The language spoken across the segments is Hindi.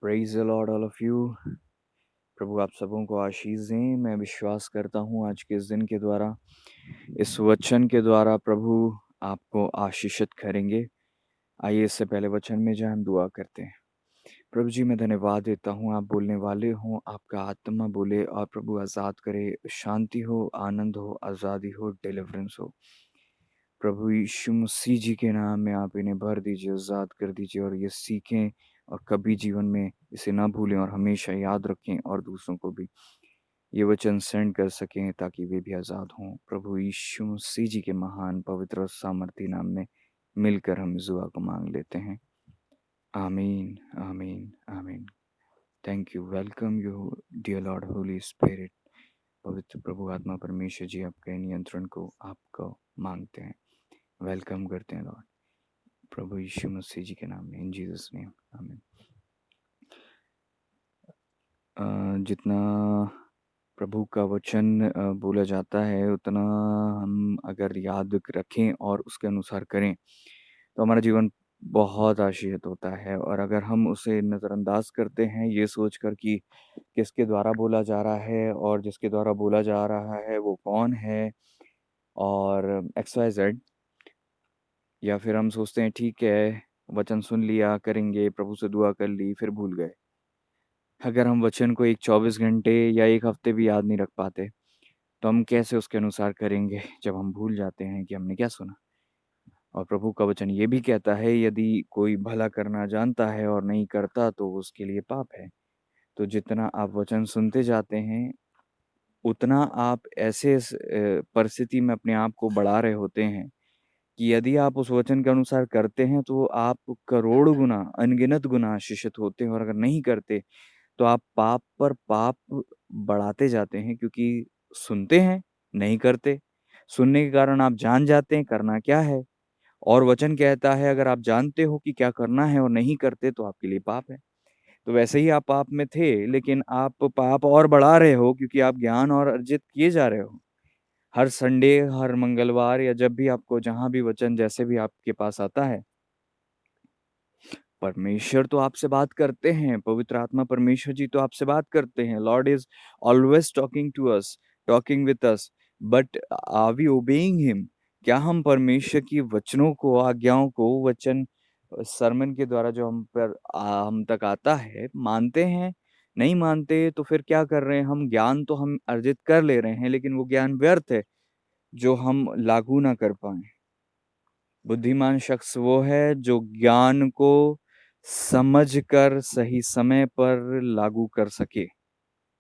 Praise the Lord all of you. प्रभु आप सबों को आशीष दें। मैं विश्वास करता हूँ आज के इस दिन के द्वारा, इस वचन के द्वारा प्रभु आपको आशीषित करेंगे। आइए इससे पहले वचन में जाए, हम दुआ करते हैं। प्रभु जी मैं धन्यवाद देता हूँ, आप बोलने वाले हो, आपका आत्मा बोले और प्रभु आज़ाद करे। शांति हो, आनंद हो, आज़ादी हो, डिलीवरेंस हो। प्रभु यीशु मसीह जी के नाम में आप इन्हें भर दीजिए, आज़ाद कर दीजिए और ये सीखें और कभी जीवन में इसे ना भूलें और हमेशा याद रखें और दूसरों को भी ये वचन सेंड कर सकें ताकि वे भी आज़ाद हों। प्रभु यीशु मसीह जी के महान पवित्र और सामर्थी नाम में मिलकर हम इस दुआ को मांग लेते हैं। आमीन, आमीन, आमीन। Thank you. Welcome you dear lord holy spirit. पवित्र प्रभु आत्मा परमेश्वर जी आपके नियंत्रण को आपको मांगते हैं, वेलकम करते हैं लॉर्ड, प्रभु यीशु मसीह जी के नाम में, इन जीसस नेम, आमीन। जितना प्रभु का वचन बोला जाता है उतना हम अगर याद रखें और उसके अनुसार करें तो हमारा जीवन बहुत आशीषित होता है। और अगर हम उसे नज़रअंदाज करते हैं ये सोचकर कि किसके द्वारा बोला जा रहा है और जिसके द्वारा बोला जा रहा है वो कौन है और एक्स वाई जेड, या फिर हम सोचते हैं ठीक है वचन सुन लिया, करेंगे, प्रभु से दुआ कर ली, फिर भूल गए। अगर हम वचन को एक 24 घंटे या एक हफ्ते भी याद नहीं रख पाते तो हम कैसे उसके अनुसार करेंगे जब हम भूल जाते हैं कि हमने क्या सुना। और प्रभु का वचन ये भी कहता है यदि कोई भला करना जानता है और नहीं करता तो उसके लिए पाप है। तो जितना आप वचन सुनते जाते हैं उतना आप ऐसे परिस्थिति में अपने आप को बढ़ा रहे होते हैं कि यदि आप उस वचन के अनुसार करते हैं तो आप करोड़ गुना, अनगिनत गुना आशीषित होते हैं। और अगर नहीं करते तो आप पाप पर पाप बढ़ाते जाते हैं, क्योंकि सुनते हैं, नहीं करते। सुनने के कारण आप जान जाते हैं करना क्या है, और वचन कहता है अगर आप जानते हो कि क्या करना है और नहीं करते तो आपके लिए पाप है। तो वैसे ही आप पाप में थे, लेकिन आप पाप और बढ़ा रहे हो क्योंकि आप ज्ञान और अर्जित किए जा रहे हो। हर संडे, हर मंगलवार या जब भी आपको जहाँ भी वचन जैसे भी आपके पास आता है, परमेश्वर तो आपसे बात करते हैं, पवित्र आत्मा परमेश्वर जी तो आपसे बात करते हैं। Lord is always talking to us, talking with us, but are we obeying him? क्या हम परमेश्वर की वचनों को, आज्ञाओं को, वचन सरमन के द्वारा जो हम तक आता है, मानते हैं? नहीं मानते तो फिर क्या कर रहे हैं हम? ज्ञान तो हम अर्जित कर ले रहे हैं लेकिन वो ज्ञान व्यर्थ है जो हम लागू ना कर पाए। बुद्धिमान शख्स वो है जो ज्ञान को समझकर सही समय पर लागू कर सके,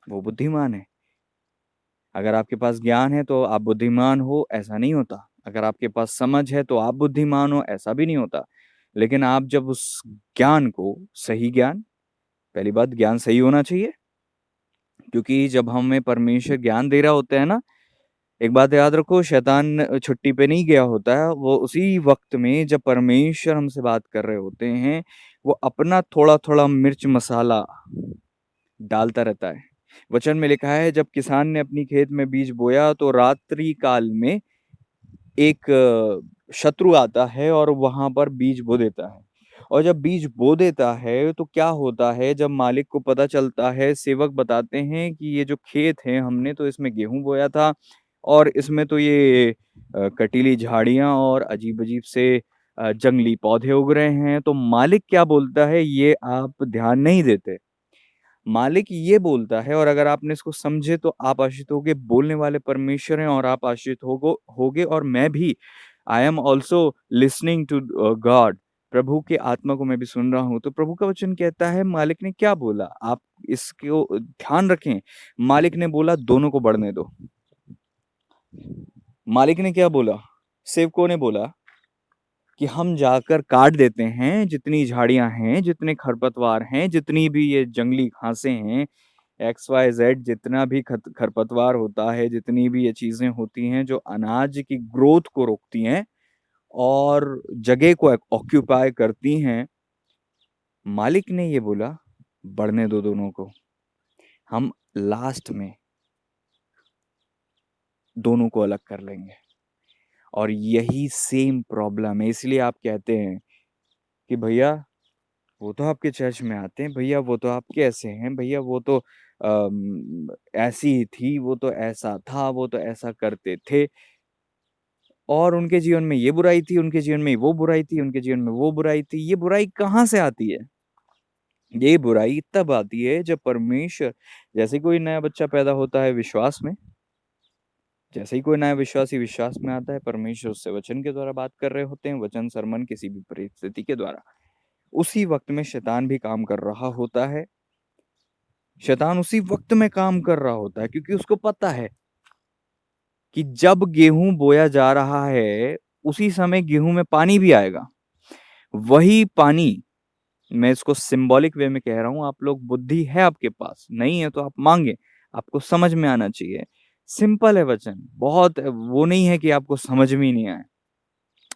वो बुद्धिमान है। अगर आपके पास ज्ञान है तो आप बुद्धिमान हो, ऐसा नहीं होता। अगर आपके पास समझ है तो आप बुद्धिमान हो, ऐसा भी नहीं होता। लेकिन आप जब उस ज्ञान को, सही ज्ञान, पहली बात ज्ञान सही होना चाहिए, क्योंकि जब हमें परमेश्वर ज्ञान दे रहा होता है ना, एक बात याद रखो, शैतान छुट्टी पे नहीं गया होता है। वो उसी वक्त में जब परमेश्वर हमसे बात कर रहे होते हैं, वो अपना थोड़ा थोड़ा मिर्च मसाला डालता रहता है। वचन में लिखा है जब किसान ने अपनी खेत में बीज बोया तो रात्रि काल में एक शत्रु आता है और वहां पर बीज बो देता है। और जब बीज बो देता है तो क्या होता है, जब मालिक को पता चलता है, सेवक बताते हैं कि ये जो खेत है हमने तो इसमें गेहूं बोया था और इसमें तो ये कटीली झाड़ियां और अजीब अजीब से जंगली पौधे उग रहे हैं। तो मालिक क्या बोलता है ये आप ध्यान नहीं देते। मालिक ये बोलता है, और अगर आपने इसको समझे तो आप आशीष होगे। बोलने वाले परमेश्वर हैं और आप आशीष होगे और मैं भी। I am also listening to God. प्रभु के आत्मा को मैं भी सुन रहा हूं। तो प्रभु का वचन कहता है मालिक ने क्या बोला, आप इसको ध्यान रखें। मालिक ने बोला दोनों को बढ़ने दो। मालिक ने क्या बोला? सेवकों ने बोला कि हम जाकर काट देते हैं जितनी झाड़ियां हैं, जितने खरपतवार हैं, जितनी भी ये जंगली घासें हैं, एक्स वाई जेड, जितना भी खरपतवार होता है, जितनी भी ये चीजें होती हैं जो अनाज की ग्रोथ को रोकती हैं और जगह को ऑक्यूपाई करती हैं, मालिक ने ये बोला बढ़ने दो दोनों को। हम लास्ट में दोनों को अलग कर लेंगे। और यही सेम प्रॉब्लम है। इसलिए आप कहते हैं कि भैया वो तो आपके चर्च में आते हैं भैया, वो तो आपके ऐसे हैं भैया, वो तो ऐसी ही थी, वो तो ऐसा था, वो तो ऐसा करते थे, और उनके जीवन में ये बुराई थी, उनके जीवन में वो बुराई थी, उनके जीवन में वो बुराई थी। ये बुराई कहाँ से आती है? ये बुराई तब आती है जब परमेश्वर, जैसे कोई नया बच्चा पैदा होता है विश्वास में, जैसे ही कोई नया विश्वासी विश्वास में आता है, परमेश्वर उससे वचन के द्वारा बात कर रहे होते हैं, वचन सरमन किसी भी परिस्थिति के द्वारा। उसी वक्त में शैतान भी काम कर रहा होता है। शैतान उसी वक्त में काम कर रहा होता है, क्योंकि उसको पता है कि जब गेहूं बोया जा रहा है, उसी समय गेहूं में पानी भी आएगा। वही पानी, मैं इसको सिंबॉलिक वे में कह रहा हूं, आप लोग, बुद्धि है आपके पास, नहीं है तो आप मांगे, आपको समझ में आना चाहिए। सिंपल है वचन, बहुत वो नहीं है कि आपको समझ में ही नहीं आए।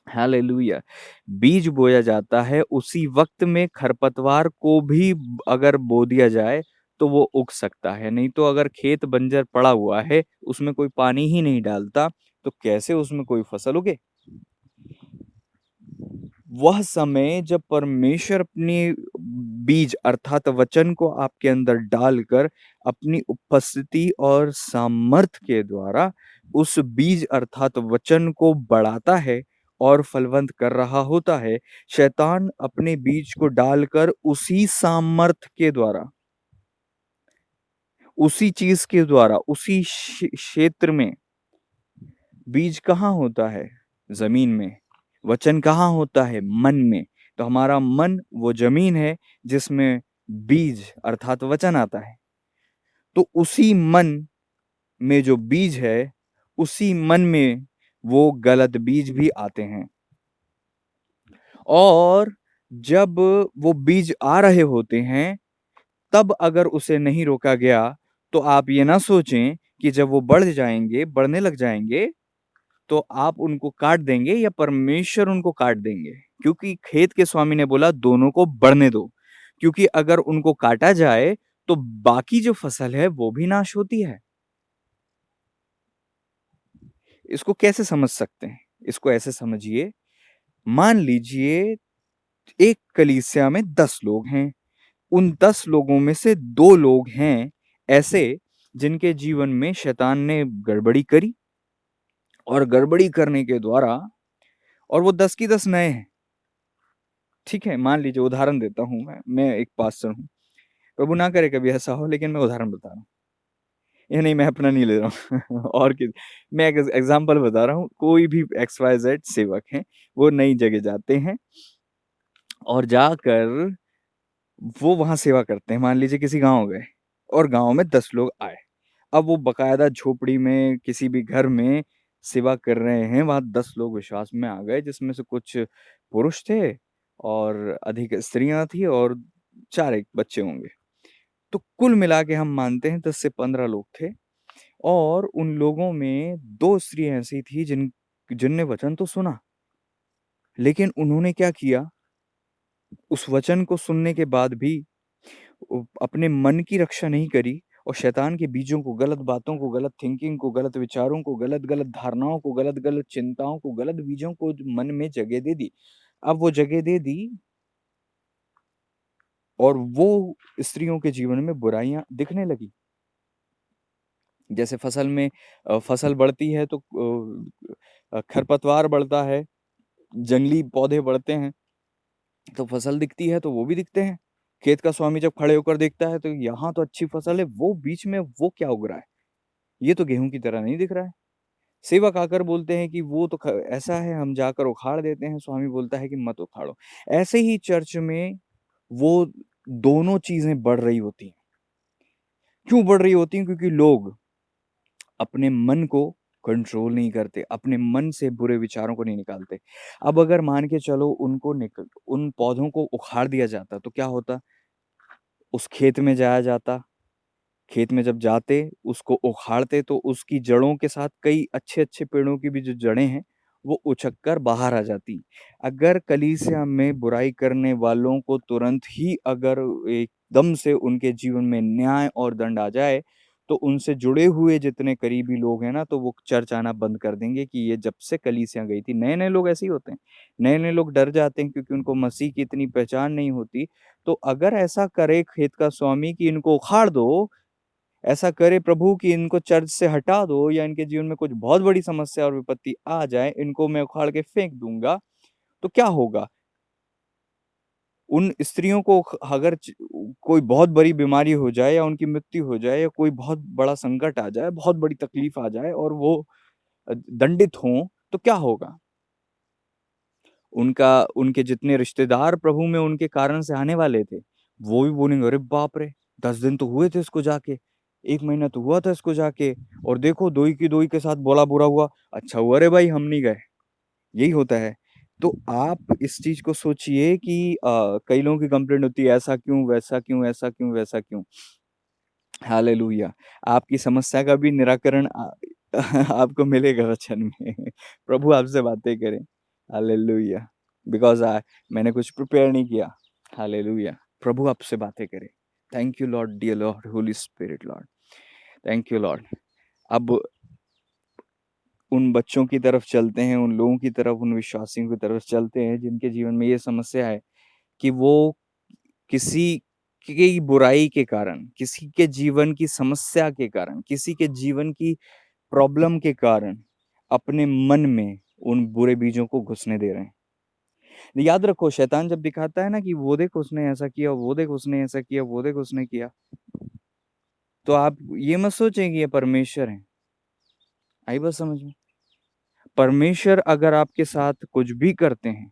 हालेलुया। बीज बोया जाता है, उसी वक्त में खरपतवार को भी अगर बो दिया जाए तो वो उग सकता है। नहीं तो अगर खेत बंजर पड़ा हुआ है, उसमें कोई पानी ही नहीं डालता, तो कैसे उसमें कोई फसल उगे? वह समय जब परमेश्वर अपनी बीज अर्थात वचन को आपके अंदर डालकर अपनी उपस्थिति और सामर्थ्य के द्वारा उस बीज अर्थात वचन को बढ़ाता है और फलवंत कर रहा होता है, शैतान अपने बीज को डालकर उसी सामर्थ्य के द्वारा, उसी चीज के द्वारा, उसी क्षेत्र में, बीज कहाँ होता है? जमीन में। वचन कहाँ होता है? मन में। तो हमारा मन वो जमीन है जिसमें बीज अर्थात वचन आता है। तो उसी मन में जो बीज है, उसी मन में वो गलत बीज भी आते हैं। और जब वो बीज आ रहे होते हैं, तब अगर उसे नहीं रोका गया, तो आप ये ना सोचें कि जब वो बढ़ जाएंगे, बढ़ने लग जाएंगे, तो आप उनको काट देंगे या परमेश्वर उनको काट देंगे। क्योंकि खेत के स्वामी ने बोला दोनों को बढ़ने दो, क्योंकि अगर उनको काटा जाए तो बाकी जो फसल है वो भी नाश होती है। इसको कैसे समझ सकते हैं? इसको ऐसे समझिए, मान लीजिए एक कलीसिया में 10 लोग हैं। उन 10 लोगों में से 2 लोग हैं ऐसे जिनके जीवन में शैतान ने गड़बड़ी करी, और गड़बड़ी करने के द्वारा, और वो 10 की 10 नए हैं। ठीक है, मान लीजिए, उदाहरण देता हूँ, मैं एक पास्टर हूँ। प्रभु ना करे कभी ऐसा हो, लेकिन मैं उदाहरण बता रहा हूँ। ये नहीं, मैं अपना नहीं ले रहा हूँ और किसी, मैं एक एग्जांपल बता रहा हूँ। कोई भी XYZ सेवक हैं, वो नई जगह जाते हैं और जाकर वो वहां सेवा करते हैं। मान लीजिए किसी गांव गए और गांव में 10 लोग आए। अब वो बकायदा झोपड़ी में किसी भी घर में सेवा कर रहे हैं। वहां 10 लोग विश्वास में आ गए, जिसमें से कुछ पुरुष थे और अधिक स्त्रियां थी, और 4 एक बच्चे होंगे। तो कुल मिला के हम मानते हैं 10 से 15 लोग थे। और उन लोगों में 2 स्त्रियां ऐसी थी जिनने वचन तो सुना, लेकिन उन्होंने क्या किया, उस वचन को सुनने के बाद भी अपने मन की रक्षा नहीं करी, और शैतान के बीजों को, गलत बातों को, गलत थिंकिंग को, गलत विचारों को, गलत गलत धारणाओं को, गलत गलत चिंताओं को, गलत बीजों को मन में जगह दे दी। अब वो जगह दे दी, और वो स्त्रियों के जीवन में बुराइयां दिखने लगी। जैसे फसल में फसल बढ़ती है तो खरपतवार बढ़ता है, जंगली पौधे बढ़ते हैं, तो फसल दिखती है तो वो भी दिखते हैं। खेत का स्वामी जब खड़े होकर देखता है तो यहाँ तो अच्छी फसल है, वो बीच में वो क्या उग रहा है, ये तो गेहूं की तरह नहीं दिख रहा है। सेवक आकर बोलते हैं कि वो तो ऐसा है, हम जाकर उखाड़ देते हैं। स्वामी बोलता है कि मत उखाड़ो। ऐसे ही चर्च में वो दोनों चीजें बढ़ रही होती हैं। क्यों बढ़ रही होती हैं? क्योंकि लोग अपने मन को कंट्रोल नहीं करते, अपने मन से बुरे विचारों को नहीं निकालते। अब अगर मान के चलो उन पौधों को उखाड़ दिया जाता तो क्या होता? उस खेत में जाया जाता, खेत में जब जाते, उसको उखाड़ते, तो उसकी जड़ों के साथ कई अच्छे-अच्छे पेड़ों की भी जो जड़ें हैं, वो उछक कर बाहर आ जाती। अगर कलीसिया में बुराई करने वालों को तुरंत ही अगर एकदम से उनके जीवन में न्याय और दंड आ जाए, तो उनसे जुड़े हुए जितने करीबी लोग हैं ना, तो वो चर्च आना बंद कर देंगे कि ये जब से कलीसिया गई थी। नए-नए लोग ऐसे ही होते हैं। नए-नए लोग डर जाते हैं क्योंकि उनको मसीह की इतनी पहचान नहीं होती। तो अगर ऐसा करे खेत का स्वामी कि इनको उखाड़ दो, ऐसा करे प्रभु कि इनको चर्च से हटा दो, या इनके जीवन में कुछ बहुत बड़ी समस्या और विपत्ति आ जाए, इनको मैं उखाड़ के फेंक दूँगा, तो क्या होगा? उन स्त्रियों को अगर कोई बहुत बड़ी बीमारी हो जाए या उनकी मृत्यु हो जाए या कोई बहुत बड़ा संकट आ जाए, बहुत बड़ी तकलीफ आ जाए और वो दंडित हों, तो क्या होगा? उनके जितने रिश्तेदार प्रभु में उनके कारण से आने वाले थे, वो भी बोलेंगे, अरे बाप रे! 10 दिन तो हुए थे इसको जाके, 1 महीना तो हुआ था इसको जाके, और देखो दोई की दोई के साथ बोला बुरा हुआ। अच्छा हुआ रे भाई हम नहीं गए। यही होता है। तो आप इस चीज़ को सोचिए कि कई लोगों की कंप्लेंट होती है, ऐसा क्यों, वैसा क्यों, ऐसा क्यों, वैसा क्यों? हालेलुया! आपकी समस्या का भी निराकरण आपको मिलेगा वचन में। प्रभु आपसे बातें करें। हालेलुया! बिकॉज़ मैंने कुछ प्रिपेयर नहीं किया। हालेलुया! प्रभु आपसे बातें करे। Thank you lord, dear lord, holy spirit lord. Thank you lord. अब उन बच्चों की तरफ चलते हैं, उन लोगों की तरफ, उन विश्वासियों की तरफ चलते हैं जिनके जीवन में ये समस्या है कि वो किसी की बुराई के कारण, किसी के जीवन की समस्या के कारण, किसी के जीवन की प्रॉब्लम के कारण अपने मन में उन बुरे बीजों को घुसने दे रहे हैं। याद रखो, शैतान जब दिखाता है ना कि वो देख उसने ऐसा किया, वो देख उसने ऐसा किया, वो देख उसने किया, तो आप ये मत सोचें कि ये परमेश्वर हैं। आई बात समझ में? परमेश्वर अगर आपके साथ कुछ भी करते हैं,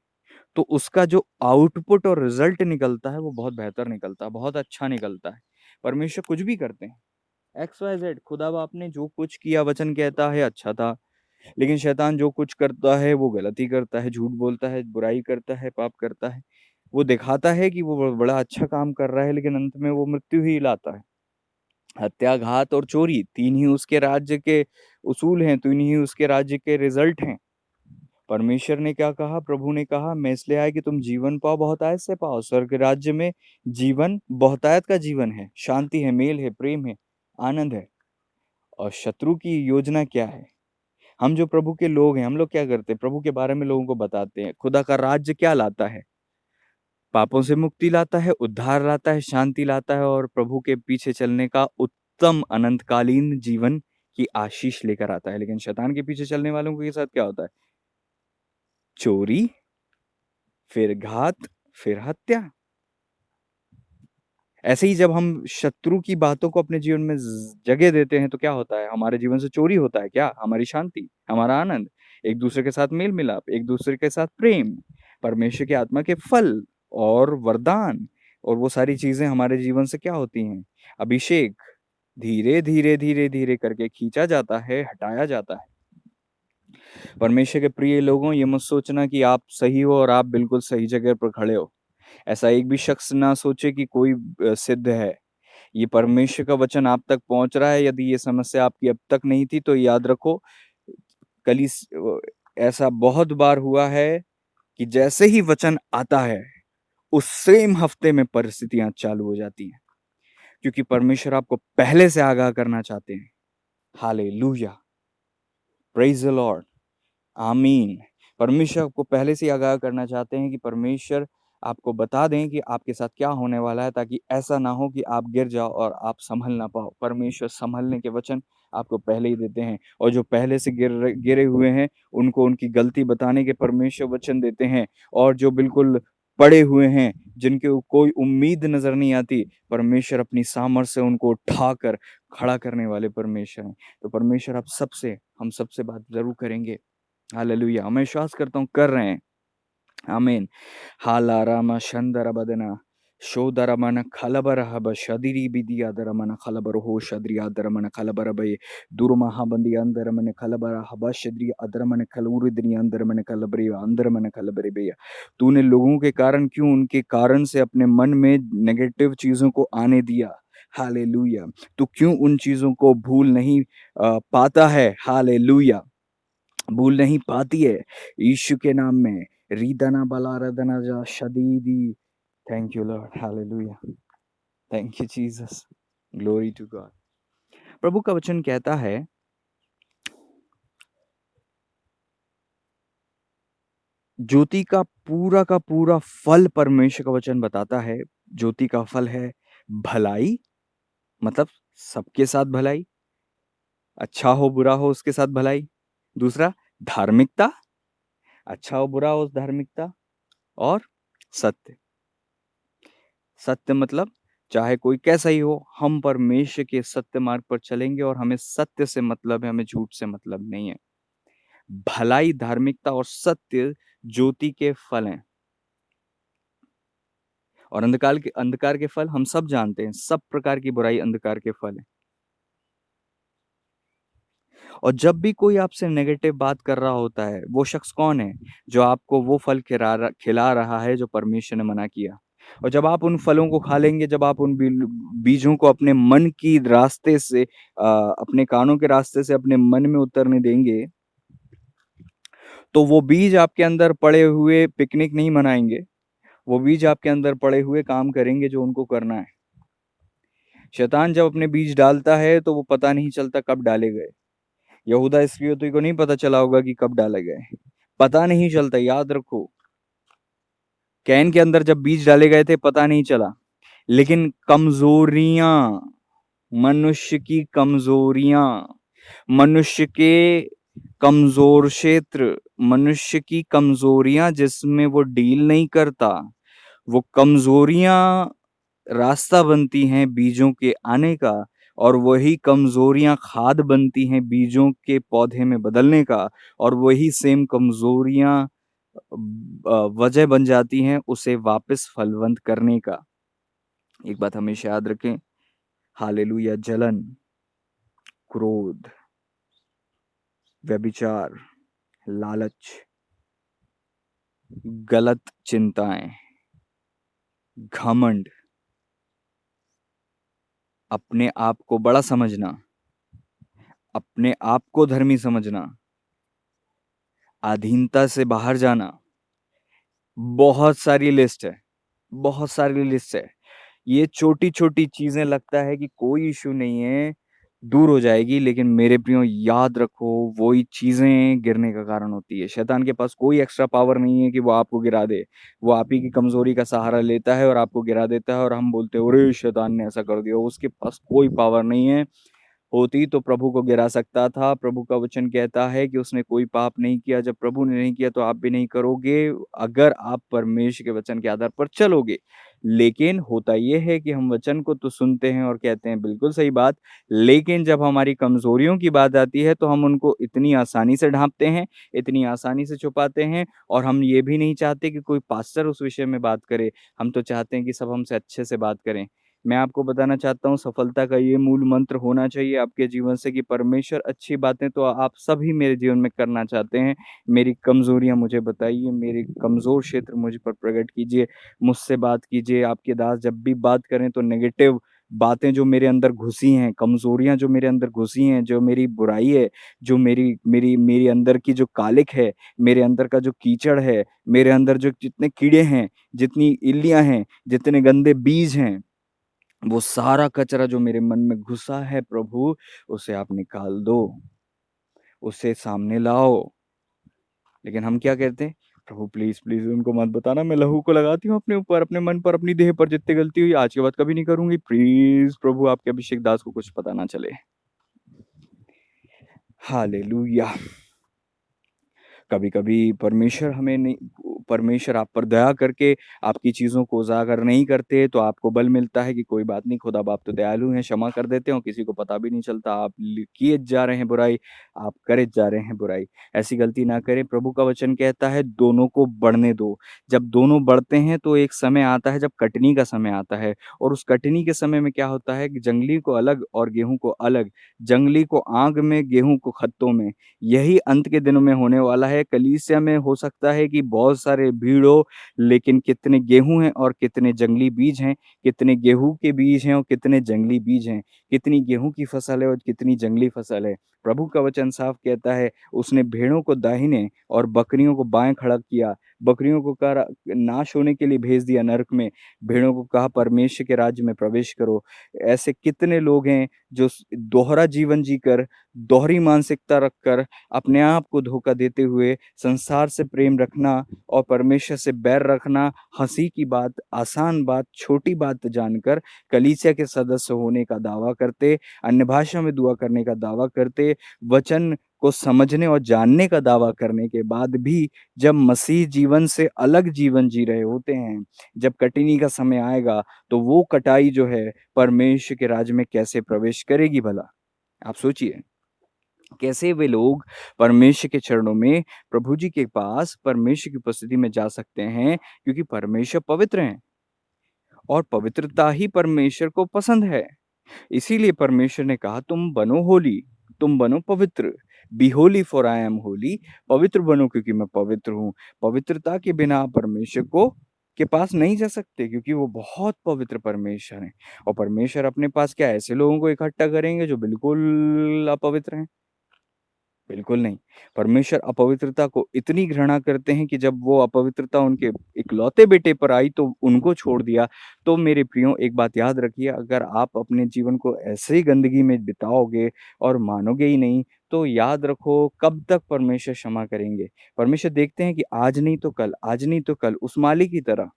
तो उसका जो आउटपुट और रिजल्ट निकलता है वो बहुत बेहतर निकलता है, बहुत अच्छा निकलता है। परमेश्वर कुछ भी करते हैं, एक्स वाई जेड, खुदा बाप ने जो कुछ किया वचन कहता है अच्छा था, लेकिन शैतान जो कुछ करता है वो गलती करता है, झूठ बोलता है, बुराई करता है, पाप करता है। वो दिखाता है कि वो बड़ा अच्छा काम कर रहा है, लेकिन अंत में वो मृत्यु ही लाता है। हत्या, घात और चोरी 3 ही उसके राज्य के उसूल हैं, 3 ही उसके राज्य के रिजल्ट हैं। परमेश्वर ने क्या कहा? प्रभु ने कहा, मैं इसलिए आया कि तुम जीवन पाओ, बहुतायत से पाओ। स्वर्ग राज्य में जीवन बहुतायत का जीवन है, शांति है, मेल है, प्रेम है, आनंद है। और शत्रु की योजना क्या है? हम जो प्रभु के लोग हैं, हम लोग क्या करते हैं? प्रभु के बारे में लोगों को बताते हैं। खुदा का राज्य क्या लाता है? पापों से मुक्ति लाता है, उद्धार लाता है, शांति लाता है और प्रभु के पीछे चलने का उत्तम अनंतकालीन जीवन की आशीष लेकर आता है। लेकिन शैतान के पीछे चलने वालों के साथ क्या होता है? चोरी, फिर घात, फिर हत्या। ऐसे ही जब हम शत्रु की बातों को अपने जीवन में जगह देते हैं तो क्या होता है? हमारे जीवन से चोरी होता है क्या? हमारी शांति, हमारा आनंद, एक दूसरे के साथ मेल मिलाप, एक दूसरे के साथ प्रेम, परमेश्वर की आत्मा के फल और वरदान, और वो सारी चीजें हमारे जीवन से क्या होती हैं? अभिषेक धीरे धीरे धीरे धीरे करके खींचा जाता है, हटाया जाता है। परमेश्वर के प्रिय लोगों, ये मत सोचना कि आप सही हो और आप बिल्कुल सही जगह पर खड़े हो। ऐसा एक भी शख्स ना सोचे कि कोई सिद्ध है। ये परमेश्वर का वचन आप तक पहुंच रहा है। यदि ये समस्या आपकी अब तक नहीं थी तो याद रखो, ऐसा बहुत बार हुआ है कि जैसे ही वचन आता है उस सेम हफ्ते में परिस्थितियां चालू हो जाती हैं, क्योंकि परमेश्वर आपको पहले से आगाह करना चाहते हैं। हालेलुया, प्रेज द लॉर्ड, आमीन। परमेश्वर आपको पहले से ही आगाह करना चाहते हैं कि परमेश्वर आपको बता दें कि आपके साथ क्या होने वाला है, ताकि ऐसा ना हो कि आप गिर जाओ और आप संभल ना पाओ। परमेश्वर संभलने के वचन आपको पहले ही देते हैं, और जो पहले से गिरे हुए हैं उनको उनकी गलती बताने के परमेश्वर वचन देते हैं, और जो बिल्कुल पड़े हुए हैं, जिनके कोई उम्मीद नजर नहीं आती, परमेश्वर अपनी सामर्थ्य से उनको उठाकर खड़ा करने वाले परमेश्वर हैं। तो परमेश्वर हम सबसे बात जरूर करेंगे। हालेलुया, मैं विश्वास करता हूँ कर रहे हैं। आमीन। हाला रामा शंदर बदना शोदर मन खलबर हब शदिरी बिदिया दर मन खलबर हो शद्रिया दर मन खलबर बे दुर्महा बंदी अंदर मन खलबर हब शद्री अदर मन खलूरिदनी अंदर मन खलबरे अंदर मन खलबरे बे। तूने लोगों के कारण क्यों उनके कारण से अपने मन में नेगेटिव चीजों को आने दिया? हालेलुया। तू क्यों उन चीजों को भूल नहीं पाता है? हालेलुया, भूल नहीं पाती है। यीशु के नाम में रीदना बला रदना जा शदीदी। Thank you Lord, hallelujah, thank you Jesus, glory to God. प्रभु का वचन कहता है, ज्योति का पूरा फल परमेश्वर का वचन बताता है। ज्योति का फल है भलाई, मतलब सबके साथ भलाई, अच्छा हो बुरा हो उसके साथ भलाई। दूसरा धार्मिकता, अच्छा हो बुरा हो धार्मिकता। और सत्य। सत्य मतलब चाहे कोई कैसा ही हो, हम परमेश्वर के सत्य मार्ग पर चलेंगे और हमें सत्य से मतलब है, हमें झूठ से मतलब नहीं है। भलाई, धार्मिकता और सत्य ज्योति के फल हैं। और अंधकार के फल हम सब जानते हैं, सब प्रकार की बुराई अंधकार के फल हैं। और जब भी कोई आपसे नेगेटिव बात कर रहा होता है, वो शख्स कौन है? जो आपको वो फल खिला रहा है जो परमेश्वर ने मना किया। और जब आप उन फलों को खा लेंगे, जब आप उन बीजों को अपने मन की रास्ते से, अपने कानों के रास्ते से अपने मन में उतरने देंगे, तो वो बीज आपके अंदर पड़े हुए पिकनिक नहीं मनाएंगे। वो बीज आपके अंदर पड़े हुए काम करेंगे जो उनको करना है। शैतान जब अपने बीज डालता है तो वो पता नहीं चलता कब डाले गए। यहूदा इस्करियोती को नहीं पता चला होगा कि कब डाले गए, पता नहीं चलता, याद रखो। कैन के अंदर जब बीज डाले गए थे पता नहीं चला, लेकिन कमजोरियां, मनुष्य की कमजोरियां, मनुष्य के कमजोर क्षेत्र, मनुष्य की कमजोरियां जिसमें वो डील नहीं करता, वो कमजोरियां रास्ता बनती हैं बीजों के आने का। और वही कमजोरियां खाद बनती हैं बीजों के पौधे में बदलने का। और वही सेम कमजोरियां वजह बन जाती हैं उसे वापस फलवंत करने का। एक बात हमेशा याद रखें, हालेलुया, जलन, क्रोध, व्यभिचार, लालच, गलत चिंताएं, घमंड, अपने आप को बड़ा समझना, अपने आप को धर्मी समझना, अधीनता से बाहर जाना, बहुत सारी लिस्ट है, बहुत सारी लिस्ट है। ये छोटी छोटी चीजें लगता है कि कोई इशू नहीं है, दूर हो जाएगी, लेकिन मेरे प्रियो याद रखो, वही चीजें गिरने का कारण होती है। शैतान के पास कोई एक्स्ट्रा पावर नहीं है कि वो आपको गिरा दे। वो आप ही की कमजोरी का सहारा लेता है और आपको गिरा देता है, और हम बोलते हैं अरे शैतान ने ऐसा कर दिया। उसके पास कोई पावर नहीं है। होती तो प्रभु को गिरा सकता था। प्रभु का वचन कहता है कि उसने कोई पाप नहीं किया। जब प्रभु ने नहीं किया तो आप भी नहीं करोगे, अगर आप परमेश्वर के वचन के आधार पर चलोगे। लेकिन होता यह है कि हम वचन को तो सुनते हैं और कहते हैं बिल्कुल सही बात, लेकिन जब हमारी कमजोरियों की बात आती है तो हम उनको इतनी आसानी से ढांपते हैं, इतनी आसानी से छुपाते हैं। और हम ये भी नहीं चाहते कि कोई पास्टर उस विषय में बात करे। हम तो चाहते हैं कि सब हमसे अच्छे से बात करें। मैं आपको बताना चाहता हूँ, सफलता का ये मूल मंत्र होना चाहिए आपके जीवन से कि परमेश्वर अच्छी बातें तो आप सभी मेरे जीवन में करना चाहते हैं। मेरी कमजोरियां मुझे बताइए, मेरे कमजोर क्षेत्र मुझ पर प्रकट कीजिए, मुझसे बात कीजिए। आपके दास जब भी बात करें तो नेगेटिव बातें जो मेरे अंदर घुसी हैं, कमजोरियां जो मेरे अंदर घुसी हैं, जो मेरी बुराई है, जो मेरी मेरी मेरी अंदर की जो कालिक है, मेरे अंदर का जो कीचड़ है, मेरे अंदर जो जितने कीड़े हैं, जितनी इल्लियां हैं, जितने गंदे बीज हैं, वो सारा कचरा जो मेरे मन में घुसा है प्रभु, उसे आप निकाल दो, उसे सामने लाओ। लेकिन हम क्या कहते हैं, प्रभु प्लीज प्लीज उनको मत बताना, मैं लहू को लगाती हूँ अपने ऊपर, अपने मन पर, अपनी देह पर, जितनी गलती हुई आज के बाद कभी नहीं करूंगी। प्लीज प्रभु आपके अभिषेक दास को कुछ पता ना चले। हालेलुया। कभी कभी परमेश्वर हमें नहीं, परमेश्वर आप पर दया करके आपकी चीजों को उजागर नहीं करते, तो आपको बल मिलता है कि कोई बात नहीं, खुदा बाप तो दयालु हैं, क्षमा कर देते हो, किसी को पता भी नहीं चलता। आप किए जा रहे हैं बुराई, आप करे जा रहे हैं बुराई। ऐसी गलती ना करें। प्रभु का वचन कहता है दोनों को बढ़ने दो। जब दोनों बढ़ते हैं तो एक समय आता है जब कटनी का समय आता है। और उस कटनी के समय में क्या होता है कि जंगली को अलग और गेहूं को अलग, जंगली को आग में, गेहूं को खत्तों में। यही अंत के दिनों में होने वाला है। कलीसिया में हो सकता है कि बहुत सारे भीड़ हो, लेकिन कितने गेहूं हैं और कितने जंगली बीज हैं, कितने गेहूं के बीज हैं और कितने जंगली बीज हैं, कितनी गेहूं की फसल है और कितनी जंगली फसल है। प्रभु का वचन साफ कहता है, उसने भेड़ों को दाहिने और बकरियों को बाएं खड़ा किया। बकरियों को कहा नाश होने के लिए भेज दिया नरक में, भेड़ों को कहा परमेश्वर के राज्य में प्रवेश करो। ऐसे कितने लोग हैं जो दोहरा जीवन जीकर, दोहरी मानसिकता रखकर, अपने आप को धोखा देते हुए संसार से प्रेम रखना और परमेश्वर से बैर रखना हँसी की बात, आसान बात, छोटी बात जानकर कलीसिया के सदस्य होने का दावा करते, अन्य भाषा में दुआ करने का दावा करते, वचन को समझने और जानने का दावा करने के बाद भी जब मसीह जीवन से अलग जीवन जी रहे होते हैं, जब कटनी का समय आएगा, तो वो कटाई जो है परमेश्वर के राज्य में कैसे प्रवेश करेगी भला? आप सोचिए। कैसे वे लोग परमेश्वर के चरणों में, प्रभु जी के पास परमेश्वर की उपस्थिति में जा सकते हैं, क्योंकि परमेश्वर पवित्र हैं और पवित्रता ही परमेश्वर को पसंद है। इसीलिए परमेश्वर ने कहा तुम बनो होली, तुम बनो पवित्र। Be holy for I am holy. पवित्र बनो क्योंकि मैं पवित्र हूँ। पवित्रता के बिना परमेश्वर को के पास नहीं जा सकते, क्योंकि वो बहुत पवित्र परमेश्वर हैं। और परमेश्वर अपने पास क्या ऐसे लोगों को इकट्ठा करेंगे जो बिल्कुल अपवित्र हैं? बिल्कुल नहीं। परमेश्वर अपवित्रता को इतनी घृणा करते हैं कि जब वो अपवित्रता उनके इकलौते बेटे पर आई तो उनको छोड़ दिया। तो मेरे प्रियो, एक बात याद रखिए, अगर आप अपने जीवन को ऐसे ही गंदगी में बिताओगे और मानोगे ही नहीं, तो याद रखो कब तक परमेश्वर क्षमा करेंगे। परमेश्वर देखते हैं कि आज नहीं तो कल, आज नहीं तो कल, उस माली की तरह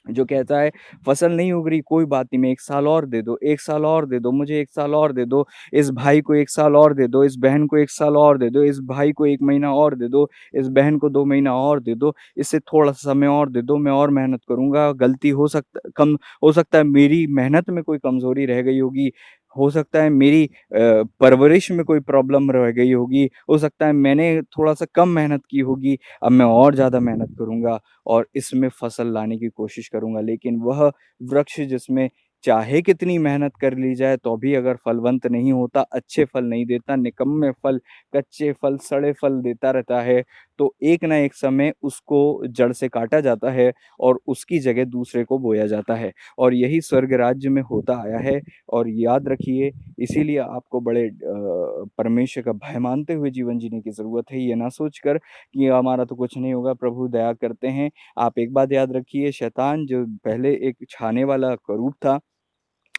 जो कहता है फसल नहीं उग रही, कोई बात नहीं, मैं 1 साल और दे दो, 1 साल और दे दो, मुझे 1 साल और दे दो, इस भाई को 1 साल और दे दो, इस बहन को 1 साल और दे दो, इस भाई को 1 महीना और दे दो, इस बहन को 2 महीना और दे दो, इससे थोड़ा-सा समय और दे दो, मैं और मेहनत करूँगा। गलती हो सकता है मेरी मेहनत में कोई कमज़ोरी रह गई होगी, हो सकता है मेरी परवरिश में कोई प्रॉब्लम रह गई होगी, हो सकता है मैंने थोड़ा-सा कम मेहनत की होगी, अब मैं और ज़्यादा मेहनत करूँगा और इसमें फसल लाने की कोशिश करूँगा। लेकिन वह वृक्ष जिसमें चाहे कितनी मेहनत कर ली जाए तो भी अगर फलवंत नहीं होता, अच्छे फल नहीं देता, निकम्मे फल, कच्चे फल, सड़े फल देता रहता है, तो एक ना एक समय उसको जड़ से काटा जाता है और उसकी जगह दूसरे को बोया जाता है। और यही स्वर्ग राज्य में होता आया है। और याद रखिए, इसीलिए आपको बड़े परमेश्वर का भय मानते हुए जीवन जीने की ज़रूरत है, ये ना सोचकर कि हमारा तो कुछ नहीं होगा, प्रभु दया करते हैं। आप एक बात याद रखिए, शैतान जो पहले एक छाने वाला करूब था,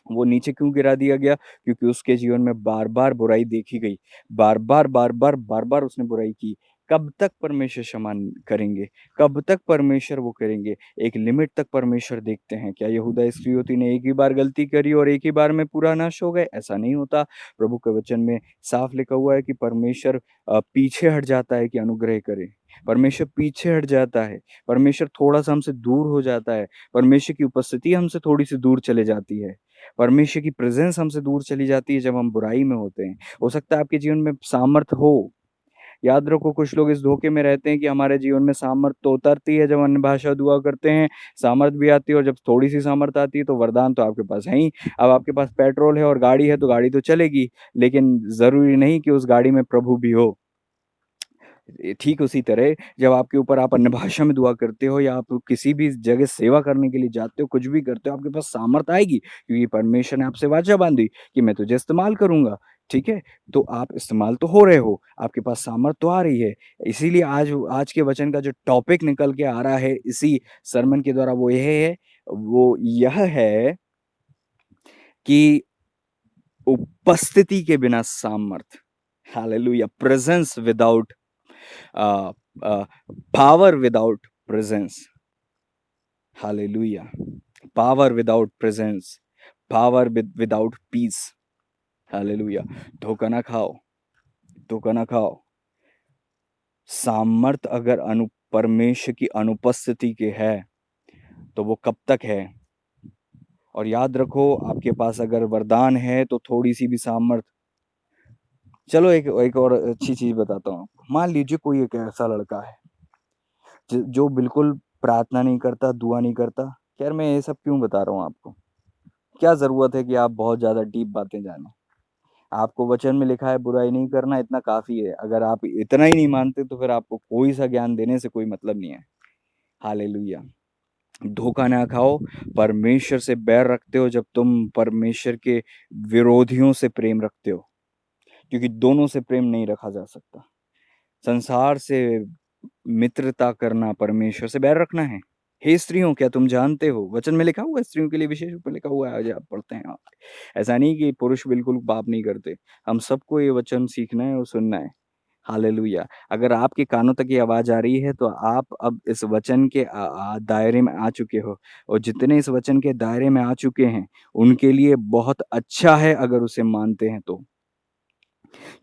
वो नीचे क्यों गिरा दिया गया? क्योंकि उसके जीवन में बार-बार बुराई देखी गई। बार-बार, बार-बार, बार-बार उसने बुराई की। कब तक परमेश्वर क्षमा करेंगे? कब तक परमेश्वर वो करेंगे? एक लिमिट तक परमेश्वर देखते हैं। क्या यहूदा इस्करियोती ने एक ही बार गलती करी और एक ही बार में पूरा नाश हो गए? ऐसा नहीं होता। प्रभु के वचन में साफ लिखा हुआ है कि परमेश्वर पीछे हट जाता है कि अनुग्रह करे। परमेश्वर पीछे हट जाता है। परमेश्वर थोड़ा-सा हमसे दूर हो जाता है। परमेश्वर की उपस्थिति हमसे थोड़ी-सी दूर चले जाती है। परमेश्वर की प्रेज़ेंस हमसे दूर चली जाती है जब हम बुराई में होते हैं। हो सकता है आपके जीवन में सामर्थ हो। याद रखो, कुछ लोग इस धोखे में रहते हैं कि हमारे जीवन में सामर्थ तो उतरती है जब अन्य भाषा दुआ करते हैं, सामर्थ भी आती है और जब थोड़ी-सी सामर्थ आती है तो वरदान तो आपके पास है ही। अब आपके पास पेट्रोल है और गाड़ी है तो गाड़ी तो चलेगी, लेकिन ज़रूरी नहीं कि उस गाड़ी में प्रभु भी हो। ठीक उसी तरह जब आपके ऊपर आप अन्य भाषा में दुआ करते हो या आप किसी भी जगह सेवा करने के लिए जाते हो, कुछ भी करते हो, आपके पास सामर्थ आएगी क्योंकि परमेश्वर ने आपसे वाचा बांधी कि मैं तुझे इस्तेमाल करूँगा, ठीक है? तो आप इस्तेमाल तो हो रहे हो, आपके पास सामर्थ तो आ रही है। इसीलिए आज आज के वचन का जो टॉपिक निकल के आ रहा है इसी सरमन के द्वारा वो यह है कि उपस्थिति के बिना सामर्थ। Hallelujah! Presence without uh, uh, power without presence. Hallelujah. Power without presence. Without peace. Hallelujah. धोखा ना खाओ, धोखा ना खाओ। सामर्थ अगर परमेश्वर की अनुपस्थिति के है, तो वो कब तक है? और याद रखो, आपके पास अगर वरदान है, तो थोड़ी-सी भी सामर्थ। चलो एक एक और अच्छी चीज़ बताता हूँ आपको। मान लीजिए कोई एक ऐसा लड़का है जो बिल्कुल प्रार्थना नहीं करता, दुआ नहीं करता। खैर मैं ये सब क्यों बता रहा हूँ आपको? क्या ज़रूरत है कि आप बहुत ज़्यादा डीप बातें जानें? आपको वचन में लिखा है बुराई नहीं करना, इतना काफ़ी है। अगर आप इतना ही नहीं मानते तो फिर आपको कोई सा ज्ञान देने से कोई मतलब नहीं है। हालेलुया! धोखा ना खाओ, परमेश्वर से बैर रखते हो जब तुम परमेश्वर के विरोधियों से प्रेम रखते हो, क्योंकि दोनों से प्रेम नहीं रखा जा सकता। संसार से मित्रता करना परमेश्वर से बैर रखना है। हे स्त्रियों, क्या तुम जानते हो? वचन में लिखा हुआ है, स्त्रियों के लिए विशेष रूप में लिखा हुआ है, आज आप पढ़ते हैं आप। ऐसा नहीं कि पुरुष बिल्कुल पाप नहीं करते। हम सबको ये वचन सीखना है और सुनना है। हालेलुया! अगर आपके कानों तक ये आवाज़ आ रही है तो आप अब इस वचन के दायरे में आ चुके हो, और जितने इस वचन के दायरे में आ चुके हैं, उनके लिए बहुत अच्छा है अगर उसे मानते हैं तो।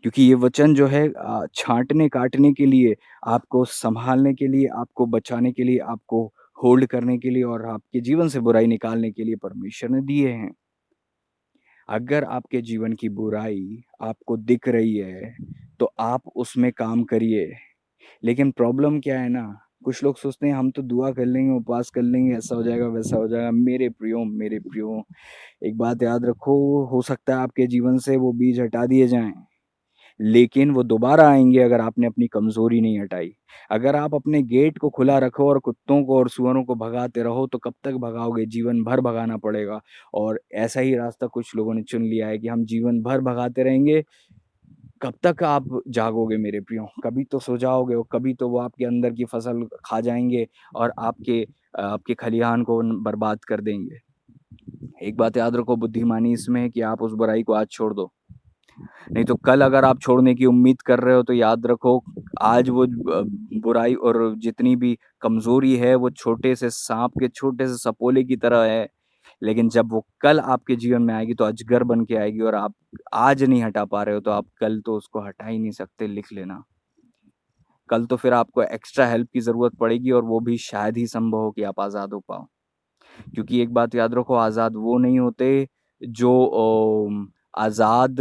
क्योंकि ये वचन जो है छाँटने-काटने के लिए, आपको सँभालने के लिए, आपको बचाने के लिए, आपको होल्ड करने के लिए और आपके जीवन से बुराई निकालने के लिए परमेश्वर ने दिए हैं। अगर आपके जीवन की बुराई आपको दिख रही है, तो आप उसमें काम करिए। लेकिन प्रॉब्लम क्या है ना, कुछ लोग सोचते हैं हम तो दुआ कर लेंगे, उपवास कर लेंगे, ऐसा हो जाएगा, वैसा हो जाएगा। मेरे प्रियो, एक बात याद रखो, हो सकता है आपके जीवन से वो बीज हटा दिए जाएँ, लेकिन वो दोबारा आएँगे अगर आपने अपनी कमज़ोरी नहीं हटाई। अगर आप अपने गेट को खुला रखो और कुत्तों को और सूअरों को भगाते रहो, तो कब तक भगाओगे? जीवन भर भगाना पड़ेगा। और ऐसा ही रास्ता कुछ लोगों ने चुन लिया है कि हम जीवन भर भगाते रहेंगे। कब तक आप जागोगे मेरे प्रियो? कभी तो सो जाओगे, और कभी तो वो आपके अंदर की फसल खा जाएँगे और आपके खलिहान को बर्बाद कर देंगे। एक बात याद रखो, बुद्धिमानी इसमें है कि आप उस बुराई को आज छोड़ दो। नहीं तो कल अगर आप छोड़ने की उम्मीद कर रहे हो तो याद रखो, आज वो बुराई और जितनी भी कमज़ोरी है, वो छोटे से साँप के छोटे से सपोले की तरह है। लेकिन जब वो कल आपके जीवन में आएगी तो अजगर बन के आएगी, और आप आज नहीं हटा पा रहे हो तो आप कल तो उसको हटा ही नहीं सकते, लिख लेना। कल तो फिर आपको एक्स्ट्रा हेल्प की ज़रूरत पड़ेगी, और वो भी शायद ही संभव हो कि आप आज़ाद हो पाओ। क्योंकि एक बात याद रखो, आज़ाद वो नहीं होते जो आज़ाद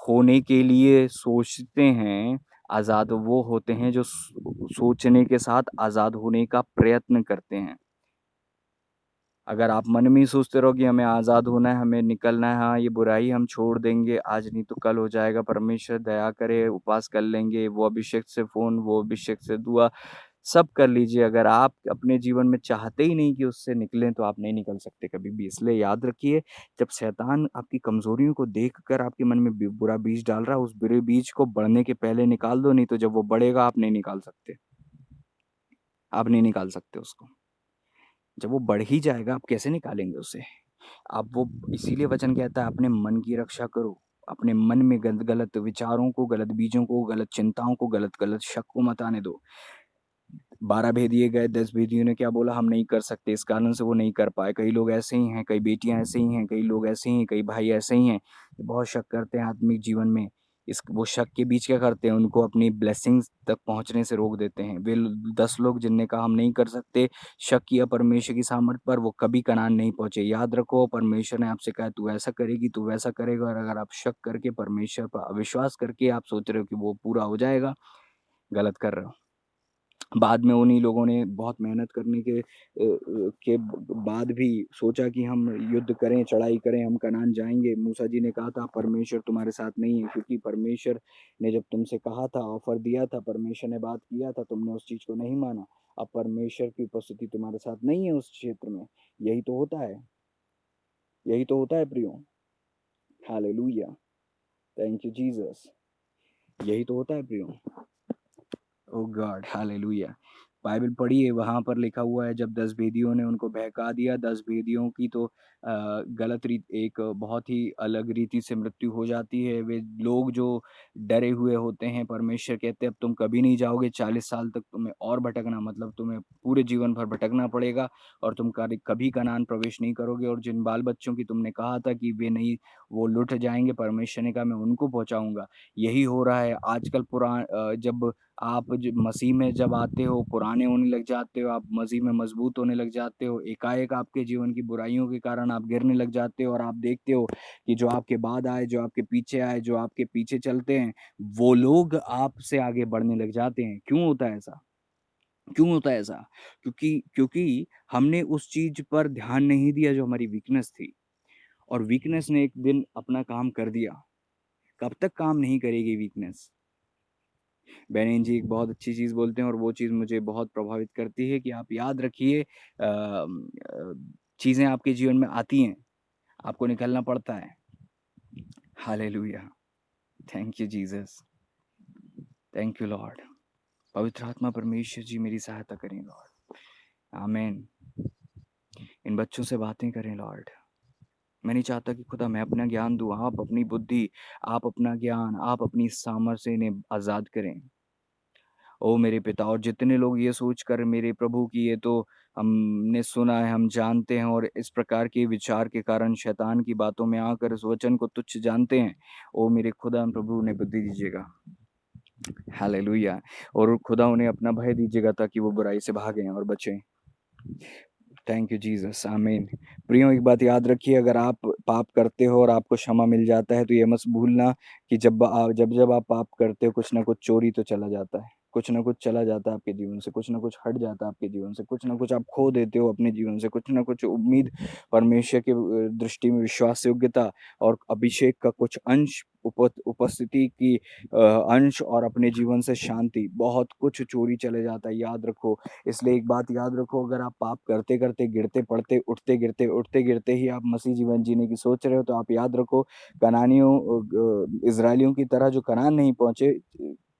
होने के लिए सोचते हैं, आज़ाद वो होते हैं जो सोचने के साथ आज़ाद होने का प्रयत्न करते हैं। अगर आप मन में ही सोचते रहो कि हमें आज़ाद होना है, हमें निकलना है, हाँ, ये बुराई हम छोड़ देंगे, आज नहीं तो कल हो जाएगा, परमेश्वर दया करे, उपवास कर लेंगे, वो अभिषेक से फ़ोन, वो अभिषेक से दुआ, सब कर लीजिए। अगर आप अपने जीवन में चाहते ही नहीं कि उससे निकलें, तो आप नहीं निकल सकते कभी भी। इसलिए याद रखिए, जब शैतान आपकी कमज़ोरियों को देखकर आपके मन में बुरा बीज डाल रहा है, उस बुरे बीज को बढ़ने के पहले निकाल दो, नहीं तो जब वो बढ़ेगा आप नहीं निकाल सकते। आप नहीं निकाल सकते उसको। जब वो बढ़ ही जाएगा, आप कैसे निकालेंगे उसे? आप वो इसीलिए वचन कहता है, अपने मन की रक्षा करो। अपने मन में गलत विचारों को, गलत बीजों को, गलत चिंताओं को, गलत शक को मत आने दो। 12 भेदिए गए, 10 भेदियों ने क्या बोला? हम नहीं कर सकते, इस कारण से वो नहीं कर पाए। कई लोग ऐसे ही हैं, कई बेटियाँ ऐसे ही हैं, कई लोग ऐसे ही हैं, कई भाई ऐसे ही हैं, बहुत शक करते हैं आत्मिक जीवन में। वो शक के बीच क्या करते हैं? उनको अपनी ब्लेसिंग्स तक पहुँचने से रोक देते हैं। 10 लोग जिनने कहा हम नहीं कर सकते, शक किया परमेश्वर की सामर्थ पर, वो कभी कनान नहीं पहुँचे। याद रखो, परमेश्वर ने आपसे कहा तू ऐसा करेगी, तू वैसा करेगा, और अगर आप शक करके परमेश्वर पर अविश्वास करके आप सोच रहे हो कि वो पूरा हो जाएगा, गलत कर रहे हो। बाद में उन्हीं लोगों ने बहुत मेहनत करने बाद भी सोचा कि हम युद्ध करें, चढ़ाई करें, हम कनान जाएँगे। मूसा जी ने कहा था परमेश्वर तुम्हारे साथ नहीं है, क्योंकि परमेश्वर ने जब तुमसे कहा था, ऑफ़र दिया था, परमेश्वर ने बात किया था, तुमने उस चीज़ को नहीं माना। अब परमेश्वर की उपस्थिति तुम्हारे साथ नहीं है उस क्षेत्र में। यही तो होता है, यही तो होता है प्रियो। हालेलुया! Thank you Jesus. यही तो होता है प्रियो। ओह गॉड हालेलुया। बाइबल पढ़िए, वहाँ पर लिखा हुआ है, जब 10 भेदियों ने उनको बहका दिया, 10 भेदियों की तो गलत रीत एक बहुत ही अलग रीति से मृत्यु हो जाती है। वे लोग जो डरे हुए होते हैं, परमेश्वर कहते हैं अब तुम कभी नहीं जाओगे, 40 साल तक तुम्हें और भटकना, मतलब तुम्हें पूरे जीवन भर भटकना पड़ेगा, और तुम कभी कनान प्रवेश नहीं करोगे। और जिन बाल बच्चों की तुमने कहा था कि वे नहीं, वो लुट जाएंगे, परमेश्वर ने कहा मैं उनको पहुँचाऊँगा। यही हो रहा है आजकल। जब आप मसीह में जब आते हो, पुराने होने लग जाते हो, आप मसीह में मजबूत होने लग जाते हो, एकाएक आपके जीवन की बुराइयों के कारण आप गिरने लग जाते हो, और आप देखते हो कि जो आपके बाद आए, जो आपके पीछे आए, जो आपके पीछे चलते हैं, वो लोग आपसे आगे बढ़ने लग जाते हैं। क्यों होता है ऐसा? क्यों होता है ऐसा? क्योंकि हमने उस चीज़ पर ध्यान नहीं दिया जो हमारी वीकनेस थी, और वीकनेस ने एक दिन अपना काम कर दिया। कब तक काम नहीं करेगी वीकनेस? बेनिन जी एक बहुत अच्छी चीज़ बोलते हैं, और वो चीज़ मुझे बहुत प्रभावित करती है कि आप याद रखिए, चीज़ें आपके जीवन में आती हैं, आपको निकलना पड़ता है। Hallelujah! Thank you Jesus, thank you Lord. पवित्र आत्मा परमेश्वर जी मेरी सहायता करें लॉर्ड। आमीन। इन बच्चों से बातें करें लॉर्ड। मैं नहीं चाहता कि खुदा मैं अपना ज्ञान दूँ, आप अपनी बुद्धि, आप अपना ज्ञान, आप अपनी सामर्थ्य से इन्हें आज़ाद करें। ओ मेरे पिता, और जितने लोग ये सोचकर मेरे प्रभु कि ये तो हमने सुना है, हम जानते हैं, और इस प्रकार के विचार के कारण शैतान की बातों में आकर इस वचन को तुच्छ जानते हैं, ओ मेरे खुदा प्रभु उन्हें बुद्धि दीजिएगा। हालेलुया। और खुदा उन्हें अपना भय दीजिएगा ताकि वो बुराई से भागें और बचें। थैंक यू जीसस, आमीन। प्रियो, एक बात याद रखिए, अगर आप पाप करते हो और आपको क्षमा मिल जाता है तो ये मत भूलना कि जब आप पाप करते हो, कुछ ना कुछ चोरी तो चला जाता है, कुछ ना कुछ चला जाता है आपके जीवन से, कुछ ना कुछ हट जाता है आपके जीवन से, कुछ ना कुछ आप खो देते हो अपने जीवन से, कुछ ना कुछ उम्मीद, परमेश्वर के दृष्टि में विश्वास योग्यता और अभिषेक का कुछ अंश, उपस्थिति की अंश, और अपने जीवन से शांति, बहुत कुछ चोरी चले जाता है, याद रखो। इसलिए एक बात याद रखो, अगर आप पाप करते करते, गिरते पड़ते, उठते गिरते ही आप मसीह जीवन जीने की सोच रहे हो, तो आप याद रखो, इजरायलियों की तरह जो कनान नहीं पहुंचे,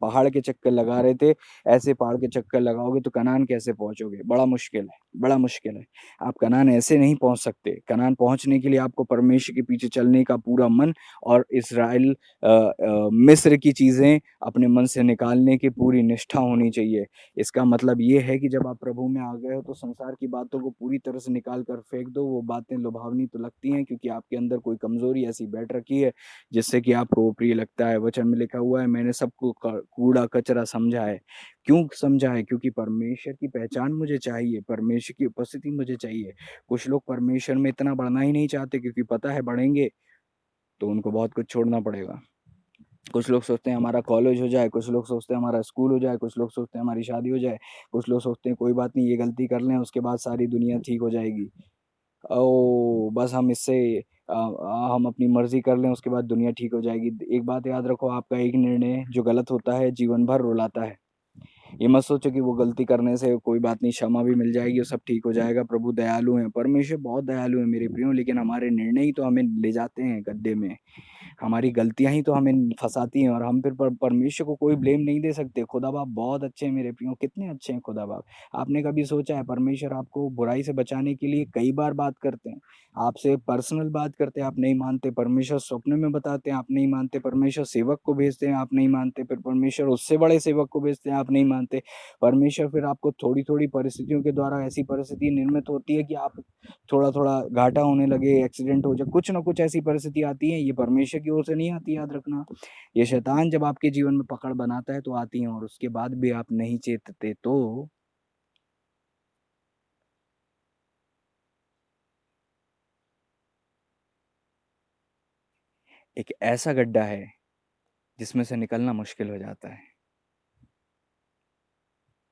पहाड़ के चक्कर लगा रहे थे, ऐसे पहाड़ के चक्कर लगाओगे तो कनान कैसे पहुंचोगे? बड़ा मुश्किल है, बड़ा मुश्किल है। आप कनान ऐसे नहीं पहुंच सकते। कनान पहुंचने के लिए आपको परमेश्वर के पीछे चलने का पूरा मन, और इसराइल मिस्र की चीजें अपने मन से निकालने की पूरी निष्ठा होनी चाहिए। इसका मतलब ये है कि जब आप प्रभु में आ गए हो तो संसार की बातों को पूरी तरह से निकाल कर फेंक दो। वो बातें लुभावनी तो लगती हैं क्योंकि आपके अंदर कोई कमजोरी ऐसी बैठ रखी है जिससे कि आपको वो प्रिय लगता है। वचन में लिखा हुआ है, मैंने सबको कूड़ा कचरा समझा है। क्यों समझा है? क्योंकि परमेश्वर की पहचान मुझे चाहिए, परमेश्वर की उपस्थिति मुझे चाहिए। कुछ लोग परमेश्वर में इतना बढ़ना ही नहीं चाहते क्योंकि पता है बढ़ेंगे तो उनको बहुत कुछ छोड़ना पड़ेगा। कुछ लोग सोचते हैं हमारा कॉलेज हो जाए, कुछ लोग सोचते हैं हमारा स्कूल हो जाए, कुछ लोग सोचते हैं हमारी शादी हो जाए, कुछ लोग सोचते हैं कोई बात नहीं, ये गलती कर लें उसके बाद सारी दुनिया ठीक हो जाएगी। बस हम इससे हम अपनी मर्जी कर लें उसके बाद दुनिया ठीक हो जाएगी। एक बात याद रखो, आपका एक निर्णय जो गलत होता है जीवन भर रुलाता है। ये मत सोचो कि वो गलती करने से कोई बात नहीं, क्षमा भी मिल जाएगी और सब ठीक हो जाएगा। प्रभु दयालु हैं, परमेश्वर बहुत दयालु है मेरे प्रियो, लेकिन हमारे निर्णय ही तो हमें ले जाते हैं गड्ढे में। हमारी गलतियां ही तो हमें फंसाती हैं, और हम फिर परमेश्वर को कोई ब्लेम नहीं दे सकते। खुदा बाप बहुत अच्छे हैं मेरे प्रियो, कितने अच्छे हैं खुदा बाप। आपने कभी सोचा है परमेश्वर आपको बुराई से बचाने के लिए कई बार बात करते हैं, आपसे पर्सनल बात करते हैं, आप नहीं मानते, परमेश्वर स्वप्न में बताते हैं, आप नहीं मानते, परमेश्वर सेवक को भेजते हैं, आप नहीं मानते, फिर परमेश्वर उससे बड़े सेवक को भेजते हैं, आप नहीं मानते। परमेश्वर फिर आपको थोड़ी थोड़ी परिस्थितियों के द्वारा ऐसी परिस्थिति निर्मित होती है कि आप थोड़ा थोड़ा घाटा होने लगे, एक्सीडेंट हो जाए, कुछ ना कुछ ऐसी परिस्थिति आती है। ये परमेश्वर की ओर से नहीं आती, याद रखना। ये शैतान जब आपके जीवन में पकड़ बनाता है तो आती है, और उसके बाद भी आप नहीं चेतते तो एक ऐसा गड्ढा है जिसमें से निकलना मुश्किल हो जाता है।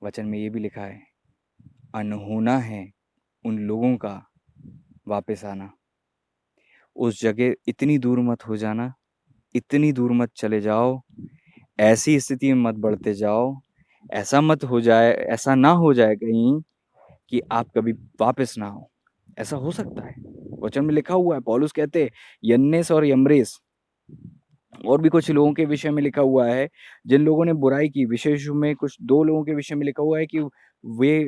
वचन में ये भी लिखा है, अनहोना है उन लोगों का वापस आना। उस जगह इतनी दूर मत हो जाना, इतनी दूर मत चले जाओ, ऐसी स्थिति में मत बढ़ते जाओ, ऐसा मत हो जाए, ऐसा ना हो जाए कहीं कि आप कभी वापस ना हो। ऐसा हो सकता है, वचन में लिखा हुआ है। पौलुस कहते हैं यन्नेस और यम्ब्रेस और भी कुछ लोगों के विषय में लिखा हुआ है जिन लोगों ने बुराई की, विशेष में कुछ दो लोगों के विषय में लिखा हुआ है कि वे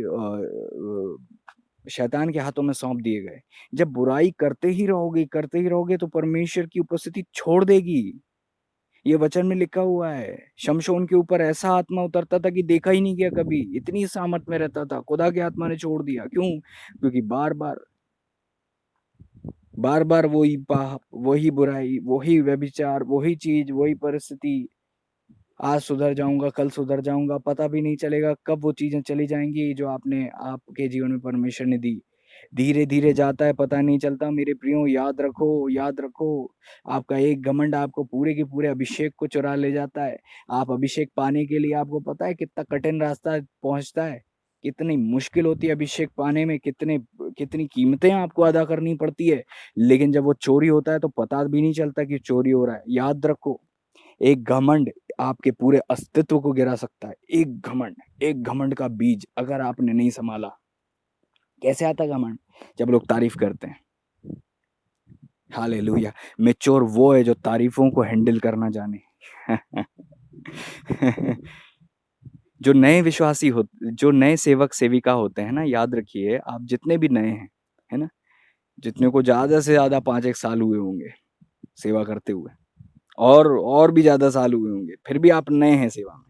शैतान के हाथों में सौंप दिए गए। जब बुराई करते ही रहोगे तो परमेश्वर की उपस्थिति छोड़ देगी। ये वचन में लिखा हुआ है। शमशोन के ऊपर ऐसा आत्मा उतरता था कि देखा ही नहीं गया कभी, इतनी सामर्थ में रहता था, खुदा की आत्मा ने छोड़ दिया। क्यों? क्योंकि बार बार वही पाप, वही बुराई, वही व्यभिचार, वही चीज, वही परिस्थिति। आज सुधर जाऊंगा, कल सुधर जाऊंगा, पता भी नहीं चलेगा कब वो चीजें चली जाएंगी जो आपने आपके जीवन में परमेश्वर ने दी। धीरे धीरे जाता है, पता नहीं चलता। मेरे प्रियो, याद रखो, याद रखो, आपका एक घमंड आपको पूरे के पूरे अभिषेक को चुरा ले जाता है। आप अभिषेक पाने के लिए, आपको पता है कितना कठिन रास्ता पहुंचता है, कितनी मुश्किल होती है अभिषेक पाने में, कितनी कीमतें आपको अदा करनी पड़ती है। लेकिन जब वो चोरी होता है तो पता भी नहीं चलता कि चोरी हो रहा है। याद रखो, एक घमंड आपके पूरे अस्तित्व को गिरा सकता है। एक घमंड का बीज अगर आपने नहीं संभाला। कैसे आता घमंड? जब लोग तारीफ करते हैं। हालेलुया। मैच्योर वो है जो तारीफों को हैंडल करना जाने। जो नए विश्वासी हो, जो नए सेवक सेविका होते हैं ना, याद रखिए आप जितने भी नए हैं, है ना, जितने को ज्यादा से ज्यादा 5 एक साल हुए होंगे सेवा करते हुए, और भी ज्यादा साल हुए होंगे, फिर भी आप नए हैं सेवा में।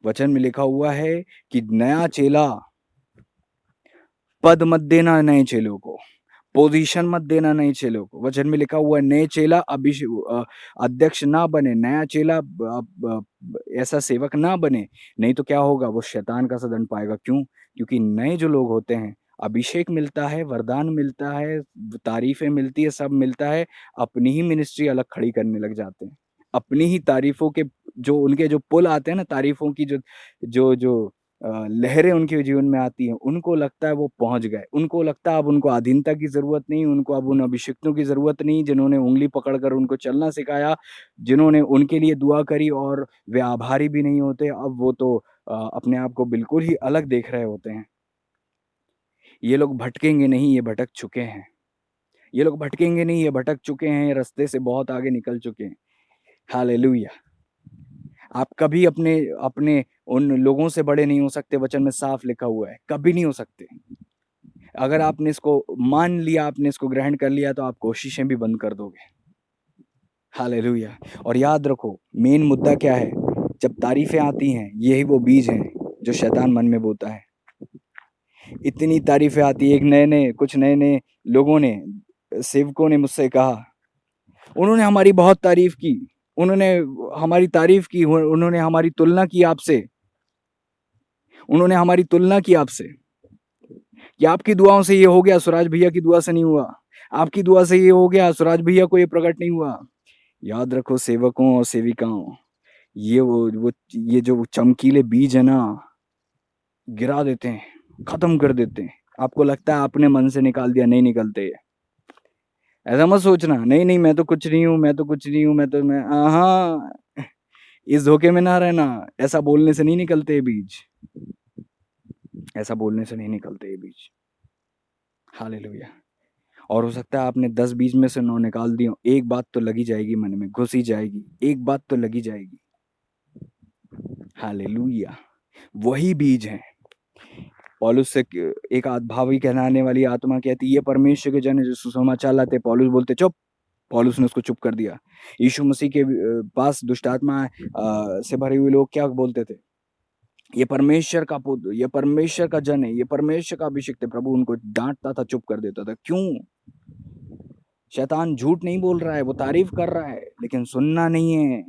वचन में लिखा हुआ है कि नया चेला, पद मत देना नए चेलों को, पोजीशन मत देना नए चेलों को। वचन में लिखा हुआ है नए चेला अध्यक्ष ना बने, नया चेला ऐसा सेवक ना बने, नहीं तो क्या होगा, वो शैतान का सदन पाएगा। क्यों? क्योंकि नए जो लोग होते हैं, अभिषेक मिलता है, वरदान मिलता है, तारीफें मिलती है, सब मिलता है, अपनी ही मिनिस्ट्री अलग खड़ी करने लग जाते हैं। अपनी ही तारीफों के जो उनके जो पुल आते हैं ना, तारीफों की जो जो जो लहरें उनके जीवन में आती हैं, उनको लगता है वो पहुंच गए, उनको लगता है अब उनको अधीनता की जरूरत नहीं, उनको अब उन अभिषिक्तों की जरूरत नहीं जिन्होंने उंगली पकड़कर उनको चलना सिखाया, जिन्होंने उनके लिए दुआ करी और वे आभारी भी नहीं होते। अब वो तो अपने आप को बिल्कुल ही अलग देख रहे होते हैं। ये लोग भटकेंगे नहीं, ये भटक चुके हैं। ये लोग भटकेंगे नहीं, ये भटक चुके हैं, रास्ते से बहुत आगे निकल चुके हैं। हालेलुया। आप कभी अपने अपने उन लोगों से बड़े नहीं हो सकते, वचन में साफ लिखा हुआ है, कभी नहीं हो सकते। अगर आपने इसको मान लिया, आपने इसको ग्रहण कर लिया, तो आप कोशिशें भी बंद कर दोगे। हालेलुया। और याद रखो, मेन मुद्दा क्या है? जब तारीफें आती हैं, यही वो बीज हैं जो शैतान मन में बोता है। इतनी तारीफें आती है, कुछ नए नए लोगों ने, सेवकों ने मुझसे कहा, उन्होंने हमारी बहुत तारीफ की, उन्होंने हमारी तारीफ की, उन्होंने हमारी तुलना की आपसे, उन्होंने हमारी तुलना की आपसे कि आपकी दुआओं से ये हो गया, स्वराज भैया की दुआ से नहीं हुआ, आपकी दुआ से ये हो गया, स्वराज भैया को ये प्रकट नहीं हुआ। याद रखो सेवकों और सेविकाओं, ये जो चमकीले बीज है ना, गिरा देते हैं, खत्म कर देते हैं। आपको लगता है आपने मन से निकाल दिया, नहीं निकलते। ऐसा मत सोचना, नहीं नहीं मैं तो कुछ नहीं हूँ, मैं तो कुछ नहीं हूँ, मैं हाँ, इस धोखे में ना रहना। ऐसा बोलने से नहीं निकलते ये बीज, ऐसा बोलने से नहीं निकलते ये बीज। हालेलुया। और हो सकता है आपने 10 बीज में से 9 निकाल दिए, एक बात तो लगी जाएगी, मन में घुस ही जाएगी, एक बात तो लगी जाएगी। हालेलुया। वही बीज है। पौलुस से एक भावी कहलाने वाली आत्मा कहती, ये परमेश्वर के जन जो सुसमाचार लाते। पौलुस बोलते चुप, पौलुस ने उसको चुप कर दिया। यीशु मसीह के पास दुष्ट आत्मा से भरे हुए लोग क्या बोलते थे? ये परमेश्वर का पुत्र, ये परमेश्वर का जन है, ये परमेश्वर का अभिषिक्त है। प्रभु उनको डांटता था, चुप कर देता था। क्यों? शैतान झूठ नहीं बोल रहा है, वो तारीफ कर रहा है, लेकिन सुनना नहीं है।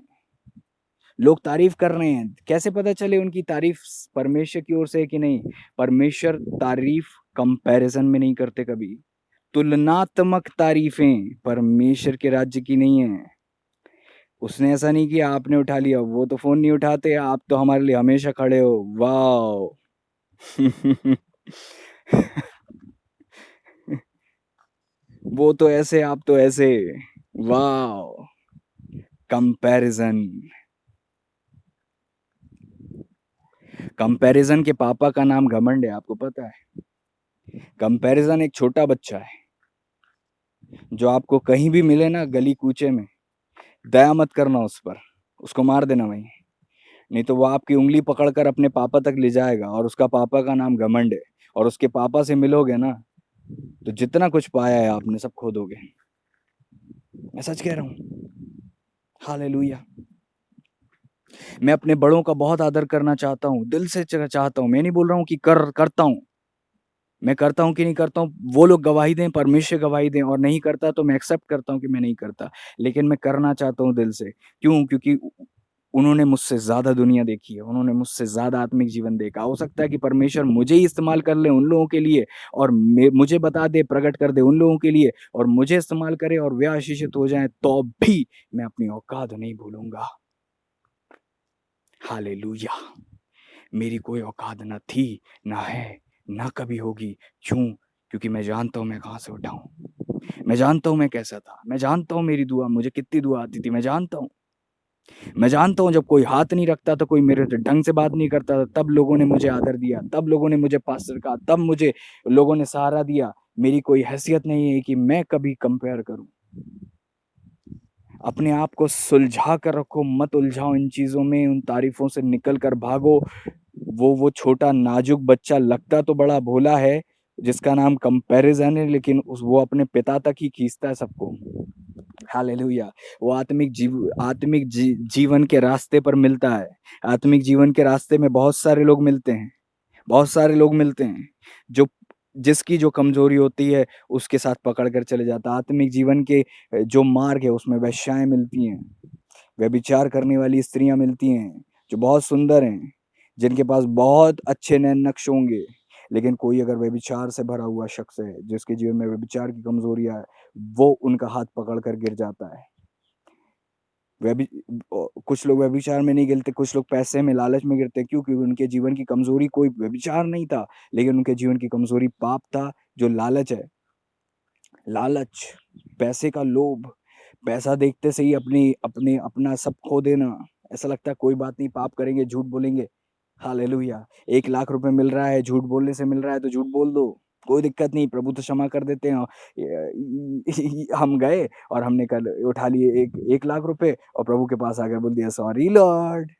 लोग तारीफ कर रहे हैं, कैसे पता चले उनकी तारीफ परमेश्वर की ओर से है कि नहीं? परमेश्वर तारीफ कंपैरिजन में नहीं करते कभी। तुलनात्मक तारीफें परमेश्वर के राज्य की नहीं है। उसने ऐसा नहीं किया, आपने उठा लिया, वो तो फोन नहीं उठाते, आप तो हमारे लिए हमेशा खड़े हो, वाओ। वो तो ऐसे, आप तो ऐसे, वाओ। कंपैरिजन, कंपैरिजन के पापा का नाम घमंड है, आपको पता है? कंपैरिजन एक छोटा बच्चा है जो आपको कहीं भी मिले ना, गली कूचे में, दया मत करना उस पर, उसको मार देना वहीं, नहीं तो वो आपकी उंगली पकड़कर अपने पापा तक ले जाएगा, और उसका पापा का नाम घमंड है। और उसके पापा से मिलोगे ना, तो जितना कुछ पाया है आपने सब खो दोगे। मैं सच कह रहा हूँ। हालेलुया। मैं अपने बड़ों का बहुत आदर करना चाहता हूँ, दिल से चाहता हूँ। मैं नहीं बोल रहा हूँ कि करता हूँ, मैं करता हूँ कि नहीं करता हूँ, वो लोग गवाही दें, परमेश्वर गवाही दें, और नहीं करता तो मैं एक्सेप्ट करता हूँ कि मैं नहीं करता, लेकिन मैं करना चाहता हूँ दिल से। क्यों? क्योंकि उन्होंने मुझसे ज्यादा दुनिया देखी है, उन्होंने मुझसे ज्यादा आत्मिक जीवन देखा। हो सकता है कि परमेश्वर मुझे ही इस्तेमाल कर ले उन लोगों के लिए, और मुझे बता दे, प्रकट कर दे उन लोगों के लिए, और मुझे इस्तेमाल करे और वे आशीषित हो जाएं, तो भी मैं अपनी औकात नहीं भूलूंगा। हालेलुया। मेरी कोई औकात न थी, ना है, ना कभी होगी। क्यों? क्योंकि मैं जानता हूं मैं कहां से उठा हूं, मैं जानता हूं मैं कैसा था, मैं जानता हूं मेरी दुआ, मुझे कितनी दुआ आती थी, मैं जानता हूं जब कोई हाथ नहीं रखता था, कोई मेरे ढंग से बात नहीं करता था, तब लोगों ने मुझे आदर दिया, तब लोगों ने मुझे पास्टर कहा, तब मुझे लोगों ने सहारा दिया। मेरी कोई हैसियत नहीं है कि मैं कभी कंपेयर करूं। अपने आप को सुलझा कर रखो, मत उलझाओ इन चीज़ों में, उन तारीफ़ों से निकल कर भागो। वो छोटा नाज़ुक बच्चा लगता तो बड़ा भोला है, जिसका नाम कंपैरिज़न है, लेकिन वो अपने पिता तक ही खींचता है सबको। हालेलुया! वो आत्मिक जीवन के रास्ते पर मिलता है। आत्मिक जीवन के रास्ते में बहुत सारे लोग मिलते हैं। बहुत सारे लोग मिलते हैं, जो जिसकी जो कमज़ोरी होती है, उसके साथ पकड़ कर चले जाता है। आत्मिक जीवन के जो मार्ग है, उसमें वेश्याएँ मिलती हैं, व्यभिचार करने वाली स्त्रियाँ मिलती हैं, जो बहुत सुंदर हैं, जिनके पास बहुत अच्छे नैन-नक्श होंगे, लेकिन कोई अगर व्यभिचार से भरा हुआ शख्स है, जिसके जीवन में व्यभिचार की कमज़ोरियाँ है, वो उनका हाथ पकड़ कर गिर जाता है। कुछ लोग व्यभिचार में नहीं गिरते, कुछ लोग पैसे में, लालच में गिरते हैं। क्यों? क्योंकि उनके जीवन की कमज़ोरी कोई व्यभिचार नहीं था, लेकिन उनके जीवन की कमज़ोरी पाप था, जो लालच है। लालच, पैसे का लोभ, पैसा देखते से ही अपना सब खो देना। ऐसा लगता है कोई बात नहीं, पाप करेंगे, झूठ बोलेंगे। हालेलुया! 1 लाख रुपए मिल रहा है, झूठ बोलने से मिल रहा है तो झूठ बोल दो, कोई दिक्कत नहीं, प्रभु तो क्षमा कर देते हैं। हम गए और हमने कल उठा लिए 1 लाख रुपए और प्रभु के पास आकर बोल दिया, सॉरी लॉर्ड,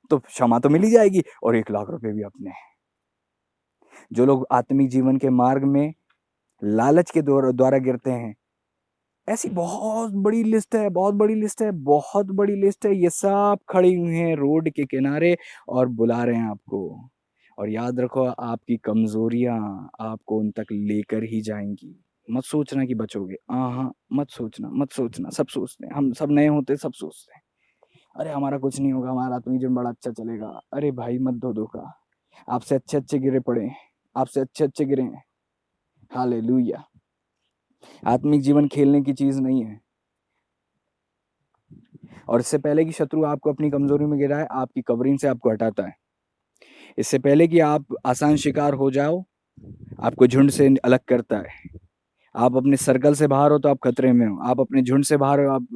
तो क्षमा तो मिल ही जाएगी और 1 लाख रुपए भी अपने। जो लोग आत्मिक जीवन के मार्ग में लालच के द्वारा गिरते हैं, ऐसी बहुत बड़ी लिस्ट है, बहुत बड़ी लिस्ट है, बहुत बड़ी लिस्ट है। ये सब खड़ी हुई हैं रोड के किनारे और बुला रहे हैं आपको। और याद रखो, आपकी कमज़ोरियाँ आपको उन तक लेकर ही जाएँगी। मत सोचना कि बचोगे। हाँ, मत सोचना, मत सोचना। सब सोचते हैं, हम सब नए होते हैं, सब सोचते हैं, अरे हमारा कुछ नहीं होगा, हमारा आत्मिक जीवन बड़ा अच्छा चलेगा। अरे भाई मत दो धोखा। आपसे अच्छे-अच्छे गिरे पड़े हैं, आपसे अच्छे-अच्छे गिरे हैं। हालेलुया! आत्मिक जीवन खेलने की चीज़ नहीं है। और इससे पहले कि शत्रु आपको अपनी कमज़ोरी में गिराए, आपकी कवरिंग से आपको हटाता है। इससे पहले कि आप आसान शिकार हो जाओ, आपको झुंड से अलग करता है। आप अपने सर्कल से बाहर हो तो आप खतरे में हो। आप अपने झुंड से बाहर हो, आप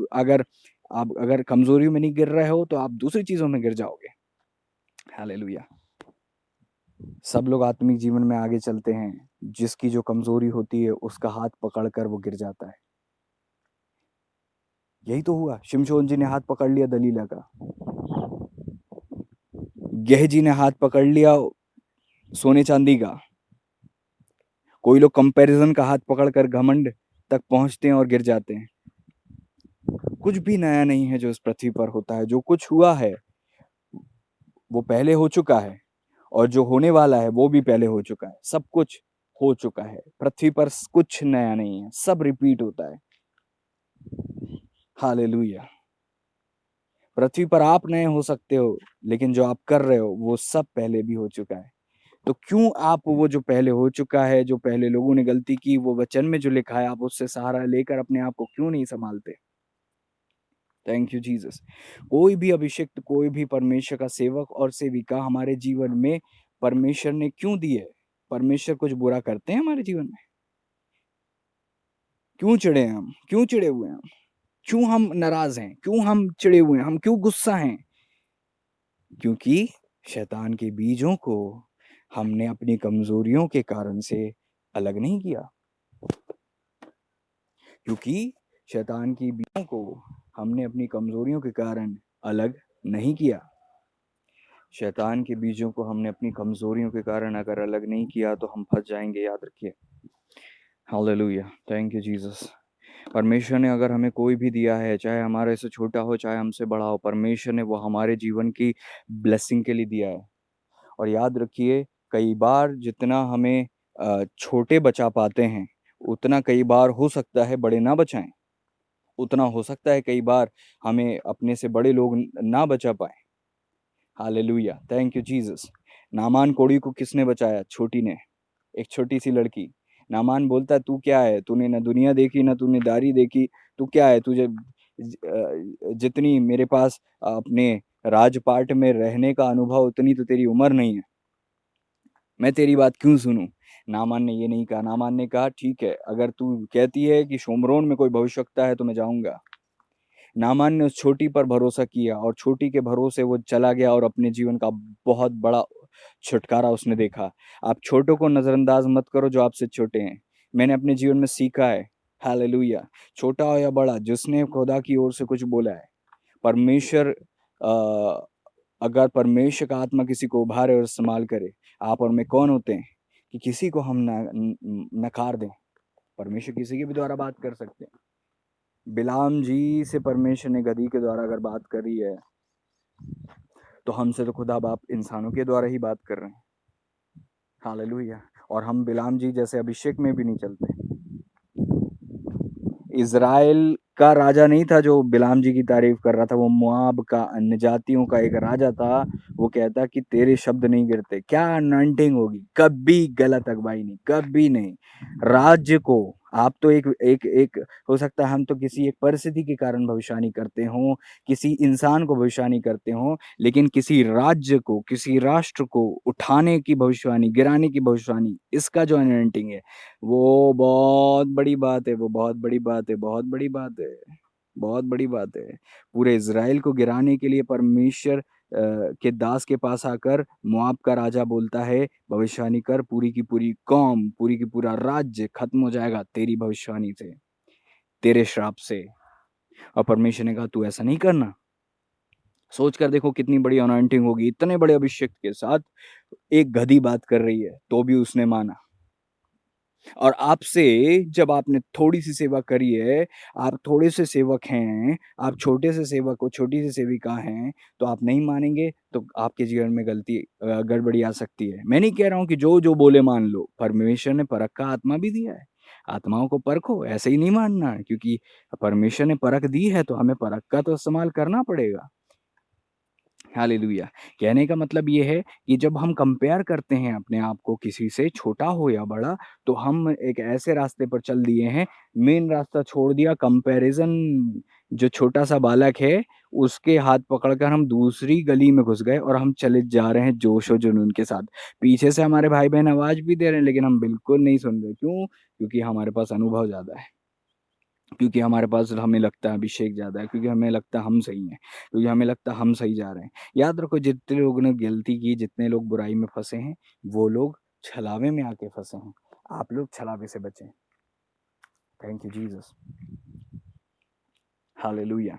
अगर कमज़ोरियों में नहीं गिर रहे हो तो आप दूसरी चीज़ों में गिर जाओगे। हालेलुया! सब लोग आत्मिक जीवन में आगे चलते हैं, जिसकी जो कमज़ोरी होती है उसका हाथ पकड़कर वो गिर जाता है। यही तो हुआ, शिमशोन जी ने हाथ पकड़ लिया दलीला का। गेहजी ने हाथ पकड़ लिया सोने-चांदी का। कोई लोग कंपैरिज़न का हाथ पकड़कर घमंड तक पहुँचते हैं और गिर जाते हैं। कुछ भी नया नहीं है जो इस पृथ्वी पर होता है, जो कुछ हुआ है, वो पहले हो चुका है और जो होने वाला है वो भी पहले हो चुका है। सब कुछ हो चुका है। पृथ्वी पर कुछ नया नहीं है, सब रिपीट होता है। हालेलुया! पृथ्वी पर आप नए हो सकते हो, लेकिन जो आप कर रहे हो वो सब पहले भी हो चुका है। तो क्यों आप वो जो पहले हो चुका है, जो पहले लोगों ने गलती की, वो वचन में जो लिखा है, आप उससे सहारा लेकर अपने आप को क्यों नहीं सँभालते? Thank you Jesus. कोई भी अभिषिक्त, कोई भी परमेश्वर का सेवक और सेविका हमारे जीवन में परमेश्वर ने क्यों दी है? परमेश्वर कुछ बुरा करते हैं हमारे जीवन में? क्यों चिढ़े हैं हम? क्यों चिढ़े हुए हैं हम? क्यों हम नाराज़ हैं? क्यों हम चिढ़े हुए हैं? हम क्यों गुस्सा हैं? क्योंकि शैतान के बीजों को हमने अपनी कमज़ोरियों के कारण से अलग नहीं किया। क्योंकि शैतान की बीजों को हमने अपनी कमज़ोरियों के कारण अलग नहीं किया। शैतान के बीजों को हमने अपनी कमज़ोरियों के कारण अगर अलग नहीं किया तो हम फँस जाएँगे, याद रखिए। हालेलुया! Thank you Jesus. परमेश्वर ने अगर हमें कोई भी दिया है, चाहे हमारे से छोटा हो, चाहे हमसे बड़ा हो, परमेश्वर ने वो हमारे जीवन की ब्लेसिंग के लिए दिया है। और याद रखिए, कई बार जितना हमें छोटे बचा पाते हैं, उतना कई बार हो सकता है बड़े ना बचाएँ। उतना हो सकता है कई बार हमें अपने से बड़े लोग ना बचा पाएँ। Hallelujah! Thank you Jesus. Naaman कोढ़ी को किसने बचाया? छोटी ने, एक छोटी-सी लड़की। नामान बोलता है, "तू क्या है? तूने ना दुनिया देखी, ना तूने दाढ़ी देखी, तू क्या है? जितनी मेरे पास अपने राजपाट में रहने का अनुभव, उतनी तो तेरी उम्र नहीं है। मैं तेरी बात क्यों सुनूँ?" नामान ने ये नहीं कहा। नामान ने कहा, "ठीक है, अगर तू कहती है कि शोम्रोन में कोई भविष्यवक्ता है तो मैं जाऊँगा।" नामान ने उस छोटी पर भरोसा किया और छोटी के भरोसे वो चला गया और अपने जीवन का बहुत बड़ा छुटकारा उसने देखा। आप छोटों को नज़रअंदाज मत करो जो आपसे छोटे हैं। मैंने अपने जीवन में सीखा है, हालेलुया। छोटा हो या बड़ा, जिसने खुदा की ओर से कुछ बोला है, परमेश्वर अगर परमेश्वर का आत्मा किसी को उभारे और इस्तेमाल करे, आप और मैं कौन होते हैं कि किसी को हम नकार दें? परमेश्वर किसी के भी द्वारा बात कर सकते हैं। बिलाम जी से परमेश्वर ने गधी के द्वारा अगर बात करी है, तो हमसे तो खुदा बाप इंसानों के द्वारा ही बात कर रहे हैं। हालेलुया। और हम बिलाम जी जैसे अभिषेक में भी नहीं चलते। इज़राइल का राजा नहीं था जो बिलाम जी की तारीफ कर रहा था, वो मोआब का, अन्य जातियों का एक राजा था। वो कहता कि तेरे शब्द नहीं गिरते। क्या अनॉइंटिंग होगी? कभी गलत अगुवाई नहीं, कभी नहीं। राज्य को आप तो एक एक एक हो सकता है हम तो किसी एक परिस्थिति के कारण भविष्यवाणी करते हों, किसी इंसान को भविष्यवाणी करते हों, लेकिन किसी राज्य को, किसी राष्ट्र को उठाने की भविष्यवाणी, गिराने की भविष्यवाणी, इसका जो अनॉइंटिंग है, वो बहुत बड़ी बात है, वो बहुत बड़ी बात है, बहुत बड़ी बात है, बहुत बड़ी बात है। पूरे इज़राइल को गिराने के लिए परमेश्वर के दास के पास आकर मोआब का राजा बोलता है, भविष्यवाणी कर, पूरी की पूरी कौम, पूरी की पूरा राज्य खत्म हो जाएगा तेरी भविष्यवाणी से, तेरे श्राप से। और परमेश्वर ने कहा तू ऐसा नहीं करना। सोच कर देखो कितनी बड़ी अनॉइंटिंग होगी, इतने बड़े अभिषेक के साथ एक गधी बात कर रही है, तो भी उसने माना। और आपसे जब आपने थोड़ी-सी सेवा करी है, आप थोड़े से सेवक हैं, आप छोटे से सेवक हो, छोटी सी सेविका हैं, तो आप नहीं मानेंगे, तो आपके जीवन में गड़बड़ी आ सकती है। मैं नहीं कह रहा हूँ कि जो-जो बोले मान लो, परमेश्वर ने परख का आत्मा भी दिया है। आत्माओं को परखो, ऐसे ही नहीं मानना है, क्योंकि परमेश्वर ने परख दी है, तो हमें परख का तो इस्तेमाल करना पड़ेगा। हालेलुया। कहने का मतलब ये है कि जब हम कंपेयर करते हैं अपने आप को किसी से, छोटा हो या बड़ा, तो हम एक ऐसे रास्ते पर चल दिए हैं, मेन रास्ता छोड़ दिया, कंपैरिज़न। जो छोटा-सा बालक है, उसके हाथ पकड़कर हम दूसरी गली में घुस गए और हम चले जा रहे हैं जोश और जुनून के साथ। पीछे से हमारे भाई-बहन आवाज़ भी दे रहे हैं, लेकिन हम बिल्कुल नहीं सुन रहे। क्यों? क्योंकि हमारे पास अनुभव ज़्यादा है। क्योंकि हमारे पास हमें लगता है अभिषेक ज़्यादा है, क्योंकि हमें लगता है हम सही हैं, क्योंकि हमें लगता है हम सही जा रहे हैं। याद रखो, जितने लोगों ने गलती की, जितने लोग बुराई में फँसे हैं, वो लोग छलावे में आके फँसे हैं। आप लोग छलावे से बचें। Thank you Jesus. Hallelujah.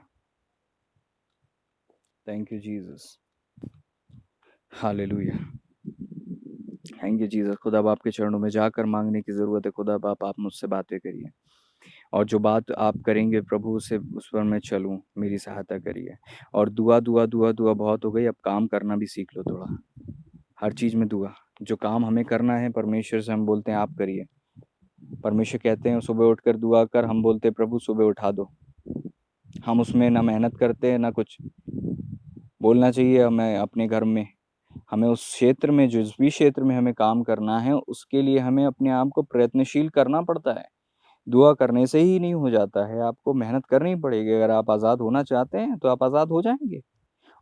Thank you Jesus. Hallelujah. Thank you Jesus. खुदा बाप के चरणों में जाकर माँगने की ज़रूरत है, खुदा बाप आप मुझसे बातें करिए। और जो बात आप करेंगे प्रभु से उस पर मैं चलूँ, मेरी सहायता करिए। और दुआ, दुआ, दुआ, दुआ बहुत हो गई, अब काम करना भी सीख लो थोड़ा। हर चीज़ में दुआ। जो काम हमें करना है परमेश्वर से हम बोलते हैं आप करिए। परमेश्वर कहते हैं सुबह उठकर दुआ कर, हम बोलते हैं प्रभु सुबह उठा दो। हम उसमें ना मेहनत करते हैं ना कुछ। बोलना चाहिए हमें अपने घर में, हमें उस क्षेत्र में, जिस भी क्षेत्र में हमें काम करना है, उसके लिए हमें अपने आप को प्रयत्नशील करना पड़ता है। दुआ करने से ही नहीं हो जाता है, आपको मेहनत करनी पड़ेगी। अगर आप आज़ाद होना चाहते हैं, तो आप आज़ाद हो जाएँगे।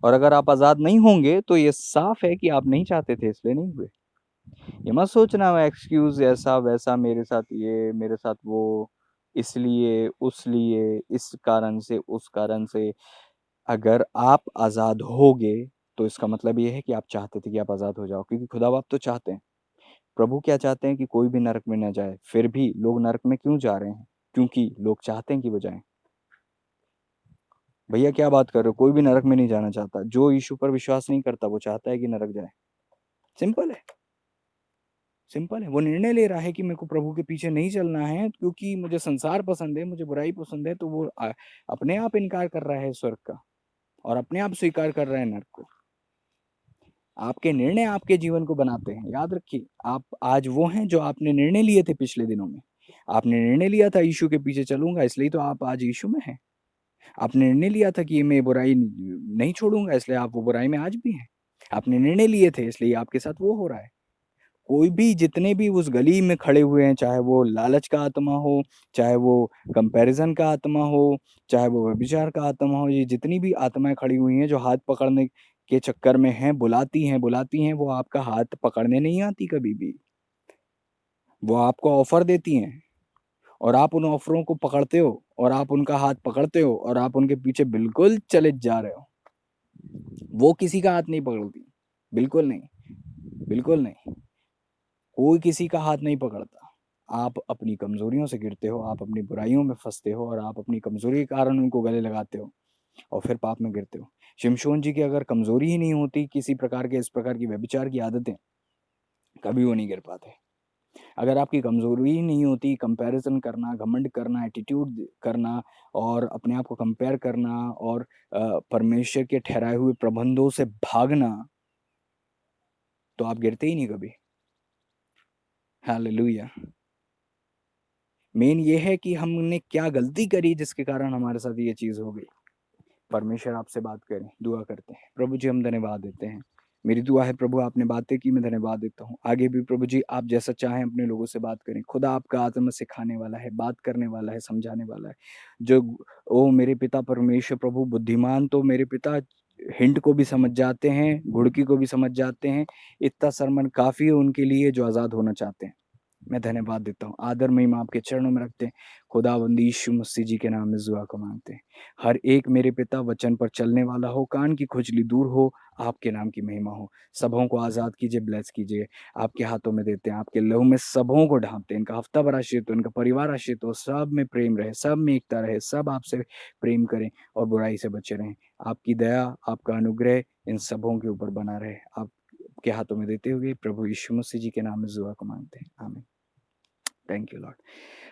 और अगर आप आज़ाद नहीं होंगे, तो ये साफ़ है कि आप नहीं चाहते थे, इसलिए नहीं हुए। ये मत सोचना मैं एक्सक्यूज़ ऐसा-वैसा, मेरे साथ ये, मेरे साथ वो, इसलिए, उसलिए, इस कारण से, उस कारण से। अगर आप आज़ाद होगे, तो इसका मतलब ये है कि आप चाहते थे कि आप आज़ाद हो जाओ, क्योंकि खुदा बाप तो चाहते हैं। प्रभु क्या चाहते हैं कि कोई भी नरक में ना जाए। फिर भी लोग नरक में क्यों जा रहे हैं? क्योंकि लोग चाहते हैं कि वो जाएँ। भैया क्या बात कर रहे हो? कोई भी नरक में नहीं जाना चाहता। जो यीशु पर विश्वास नहीं करता, वो चाहता है कि नरक जाए। सिंपल है। सिंपल है। वो निर्णय ले रहा है कि मेरे को प्रभु के पीछे नहीं चलना है, क्योंकि मुझे संसार पसंद है, मुझे बुराई पसंद है, तो वो अपने आप इनकार कर रहा है स्वर्ग का और अपने आप स्वीकार कर रहा है नरक को। आपके निर्णय आपके जीवन को बनाते हैं। याद रखिए, आप आज वो हैं जो आपने निर्णय लिए थे पिछले दिनों में। आपने निर्णय लिया था यीशु के पीछे चलूँगा, इसलिए तो आप आज यीशु में हैं। आपने निर्णय लिया था कि मैं बुराई नहीं छोड़ूँगा, इसलिए आप वो बुराई में आज भी हैं। आपने निर्णय लिए थे, इसलिए आपके साथ वो हो रहा है। कोई भी, जितने भी उस गली में खड़े हुए हैं, चाहे वो लालच का आत्मा हो, चाहे वो कंपैरिज़न का आत्मा हो, चाहे वो व्यभिचार का आत्मा हो, ये जितनी भी आत्माएँ खड़ी हुई हैं जो हाथ पकड़ने के चक्कर में हैं, बुलाती हैं, वो आपका हाथ पकड़ने नहीं आती कभी भी। वो आपको ऑफ़र देती हैं और आप उन ऑफ़रों को पकड़ते हो और आप उनका हाथ पकड़ते हो और आप उनके पीछे बिल्कुल चले जा रहे हो। वो किसी का हाथ नहीं पकड़ती, बिल्कुल नहीं, बिल्कुल नहीं। कोई किसी का हाथ नहीं पकड़ता। आप अपनी कमज़ोरियों से गिरते हो, आप अपनी बुराइयों में फँसते हो और आप अपनी कमज़ोरी के कारण उनको गले लगाते हो और फिर पाप में गिरते हो। शिमशोन जी की अगर कमज़ोरी ही नहीं होती किसी प्रकार के इस प्रकार की व्यभिचार की आदतें, कभी वो नहीं गिर पाते। अगर आपकी कमज़ोरी ही नहीं होती कंपैरिज़न करना, घमंड करना, एटीट्यूड करना और अपने आप को कंपेयर करना और परमेश्वर के ठहराए हुए प्रबंधों से भागना, तो आप गिरते ही नहीं कभी। हालेलुया। मेन ये है कि हमने क्या गलती करी जिसके कारण हमारे साथ ये चीज़ हो गई। परमेश्वर आपसे बात करें, दुआ करते हैं। प्रभु जी हम धन्यवाद देते हैं। मेरी दुआ है प्रभु आपने बातें की, मैं धन्यवाद देता हूँ। आगे भी प्रभु जी आप जैसा चाहें अपने लोगों से बात करें। खुदा आपका आत्मा सिखाने वाला है, बात करने वाला है, समझाने वाला है। जो ओ मेरे पिता परमेश्वर प्रभु बुद्धिमान तो मेरे पिता हिंट को भी समझ जाते हैं, घुड़की को भी समझ जाते हैं। इतना सरमन काफ़ी है उनके लिए जो आज़ाद होना चाहते हैं। मैं धन्यवाद देता हूँ। आदर महिमा आपके चरणों में रखते हैं। खुदावंद यीशु मसीह जी के नाम में दुआ को मांगते हैं। हर एक मेरे पिता वचन पर चलने वाला हो, कान की खुजली दूर हो, आपके नाम की महिमा हो। सबों को आज़ाद कीजिए, ब्लेस कीजिए। आपके हाथों में देते हैं, आपके लहू में सबों को ढांपते हैं। इनका हफ्ता भर आशीषित हो, इनका परिवार आशीषित हो, सब में प्रेम रहे, सब में एकता रहे, सब आपसे प्रेम करें और बुराई से बचे रहें। आपकी दया, आपका अनुग्रह इन सबों के ऊपर बना रहे। आपके हाथों में देते हुए प्रभु यीशु मसीह जी के नाम में दुआ को मांगते हैं। आमीन। Thank you Lord.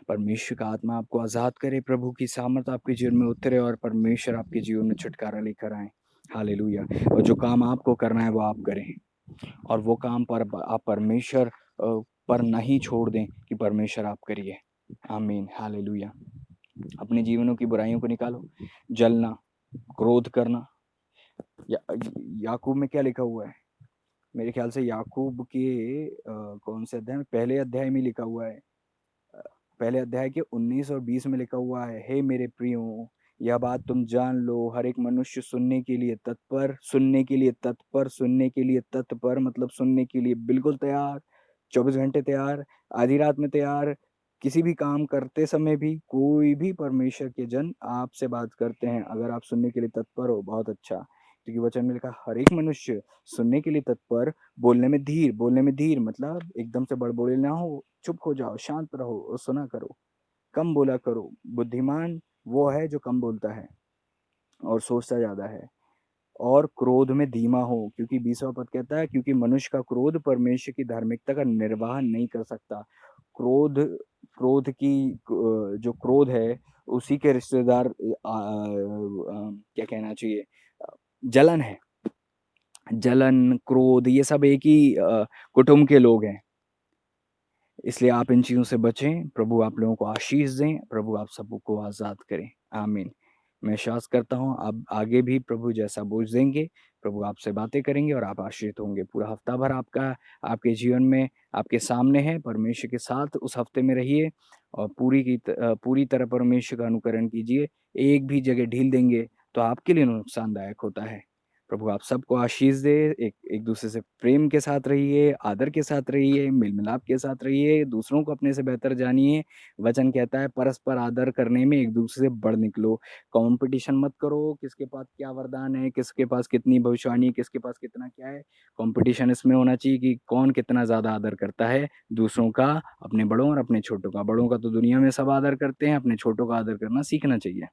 परमेश्वर का आत्मा आपको आज़ाद करे, प्रभु की सामर्थ आपके जीवन में उतरे और परमेश्वर आपके जीवन में छुटकारा लेकर आए। हालेलुया। और जो काम आपको करना है वो आप करें और वो काम पर आप परमेश्वर पर नहीं छोड़ दें कि परमेश्वर आप करिए। आमीन। हालेलुया। अपने जीवनों की बुराइयों को निकालो, जलना, क्रोध करना। याकूब में क्या लिखा हुआ है? मेरे ख्याल से याकूब के कौन से अध्याय में? पहले अध्याय में लिखा हुआ है। पहले अध्याय के 19 और 20 में लिखा हुआ है, हे मेरे प्रियो, यह बात तुम जान लो, हर एक मनुष्य सुनने के लिए तत्पर, सुनने के लिए तत्पर, सुनने के लिए तत्पर मतलब सुनने के लिए बिल्कुल तैयार, 24 घंटे तैयार, आधी रात में तैयार। किसी भी काम करते समय भी कोई भी परमेश्वर के जन आपसे बात करते हैं, अगर आप सुनने के लिए तत्पर हो, बहुत अच्छा। क्योंकि वचन में लिखा हर एक मनुष्य सुनने के लिए तत्पर, बोलने में धीर मतलब एकदम से बड़बोले ना हो, चुप हो जाओ, शांत रहो और सुना करो, कम बोला करो। बुद्धिमान वो है जो कम बोलता है और सोचता ज़्यादा है। और क्रोध में धीमा हो, क्योंकि 20वां पद कहता है, क्योंकि मनुष्य का क्रोध परमेश्वर की धार्मिकता का निर्वाह नहीं कर सकता। क्रोध क्रोध की जो क्रोध है उसी के रिश्तेदार क्या कहना चाहिए, जलन है। जलन, क्रोध ये सब एक ही कुटुंब के लोग हैं। इसलिए आप इन चीज़ों से बचें। प्रभु आप लोगों को आशीष दें, प्रभु आप सबको आज़ाद करें। आमीन। मैं विश्वास करता हूँ आप आगे भी प्रभु जैसा बोझ देंगे, प्रभु आपसे बातें करेंगे और आप आशीषित होंगे। पूरा हफ्ता भर आपका आपके जीवन में आपके सामने है। परमेश्वर के साथ उस हफ्ते में रहिए और पूरी तरह परमेश्वर का अनुकरण कीजिए। एक भी जगह ढील देंगे तो आपके लिए नुकसानदायक होता है। प्रभु आप सबको आशीष दे। एक दूसरे से प्रेम के साथ रहिए, आदर के साथ रहिए, मेल मिलाप के साथ रहिए, दूसरों को अपने से बेहतर जानिए। वचन कहता है परस्पर आदर करने में एक दूसरे से बढ़ निकलो। कंपटीशन मत करो, किसके पास क्या वरदान है, किसके पास कितनी भविष्यवाणी, किसके पास कितना क्या है। कंपटीशन इसमें होना चाहिए कि कौन कितना ज़्यादा आदर करता है दूसरों का, अपने बड़ों और अपने छोटों का। बड़ों का तो दुनिया में सब आदर करते हैं, अपने छोटों का आदर करना सीखना चाहिए।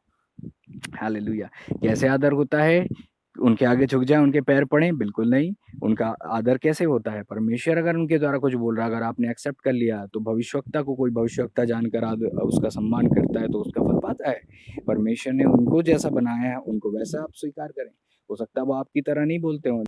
हालेलुया। कैसे आदर होता है? उनके आगे झुक जाए, उनके पैर पड़े? बिल्कुल नहीं। उनका आदर कैसे होता है? परमेश्वर अगर उनके द्वारा कुछ बोल रहा है, अगर आपने एक्सेप्ट कर लिया, तो भविष्यवक्ता को कोई भविष्यवक्ता जानकर उसका सम्मान करता है तो उसका फल पाता है। परमेश्वर ने उनको जैसा बनाया है उनको वैसा आप स्वीकार करें। हो सकता है वो आपकी तरह नहीं बोलते हों,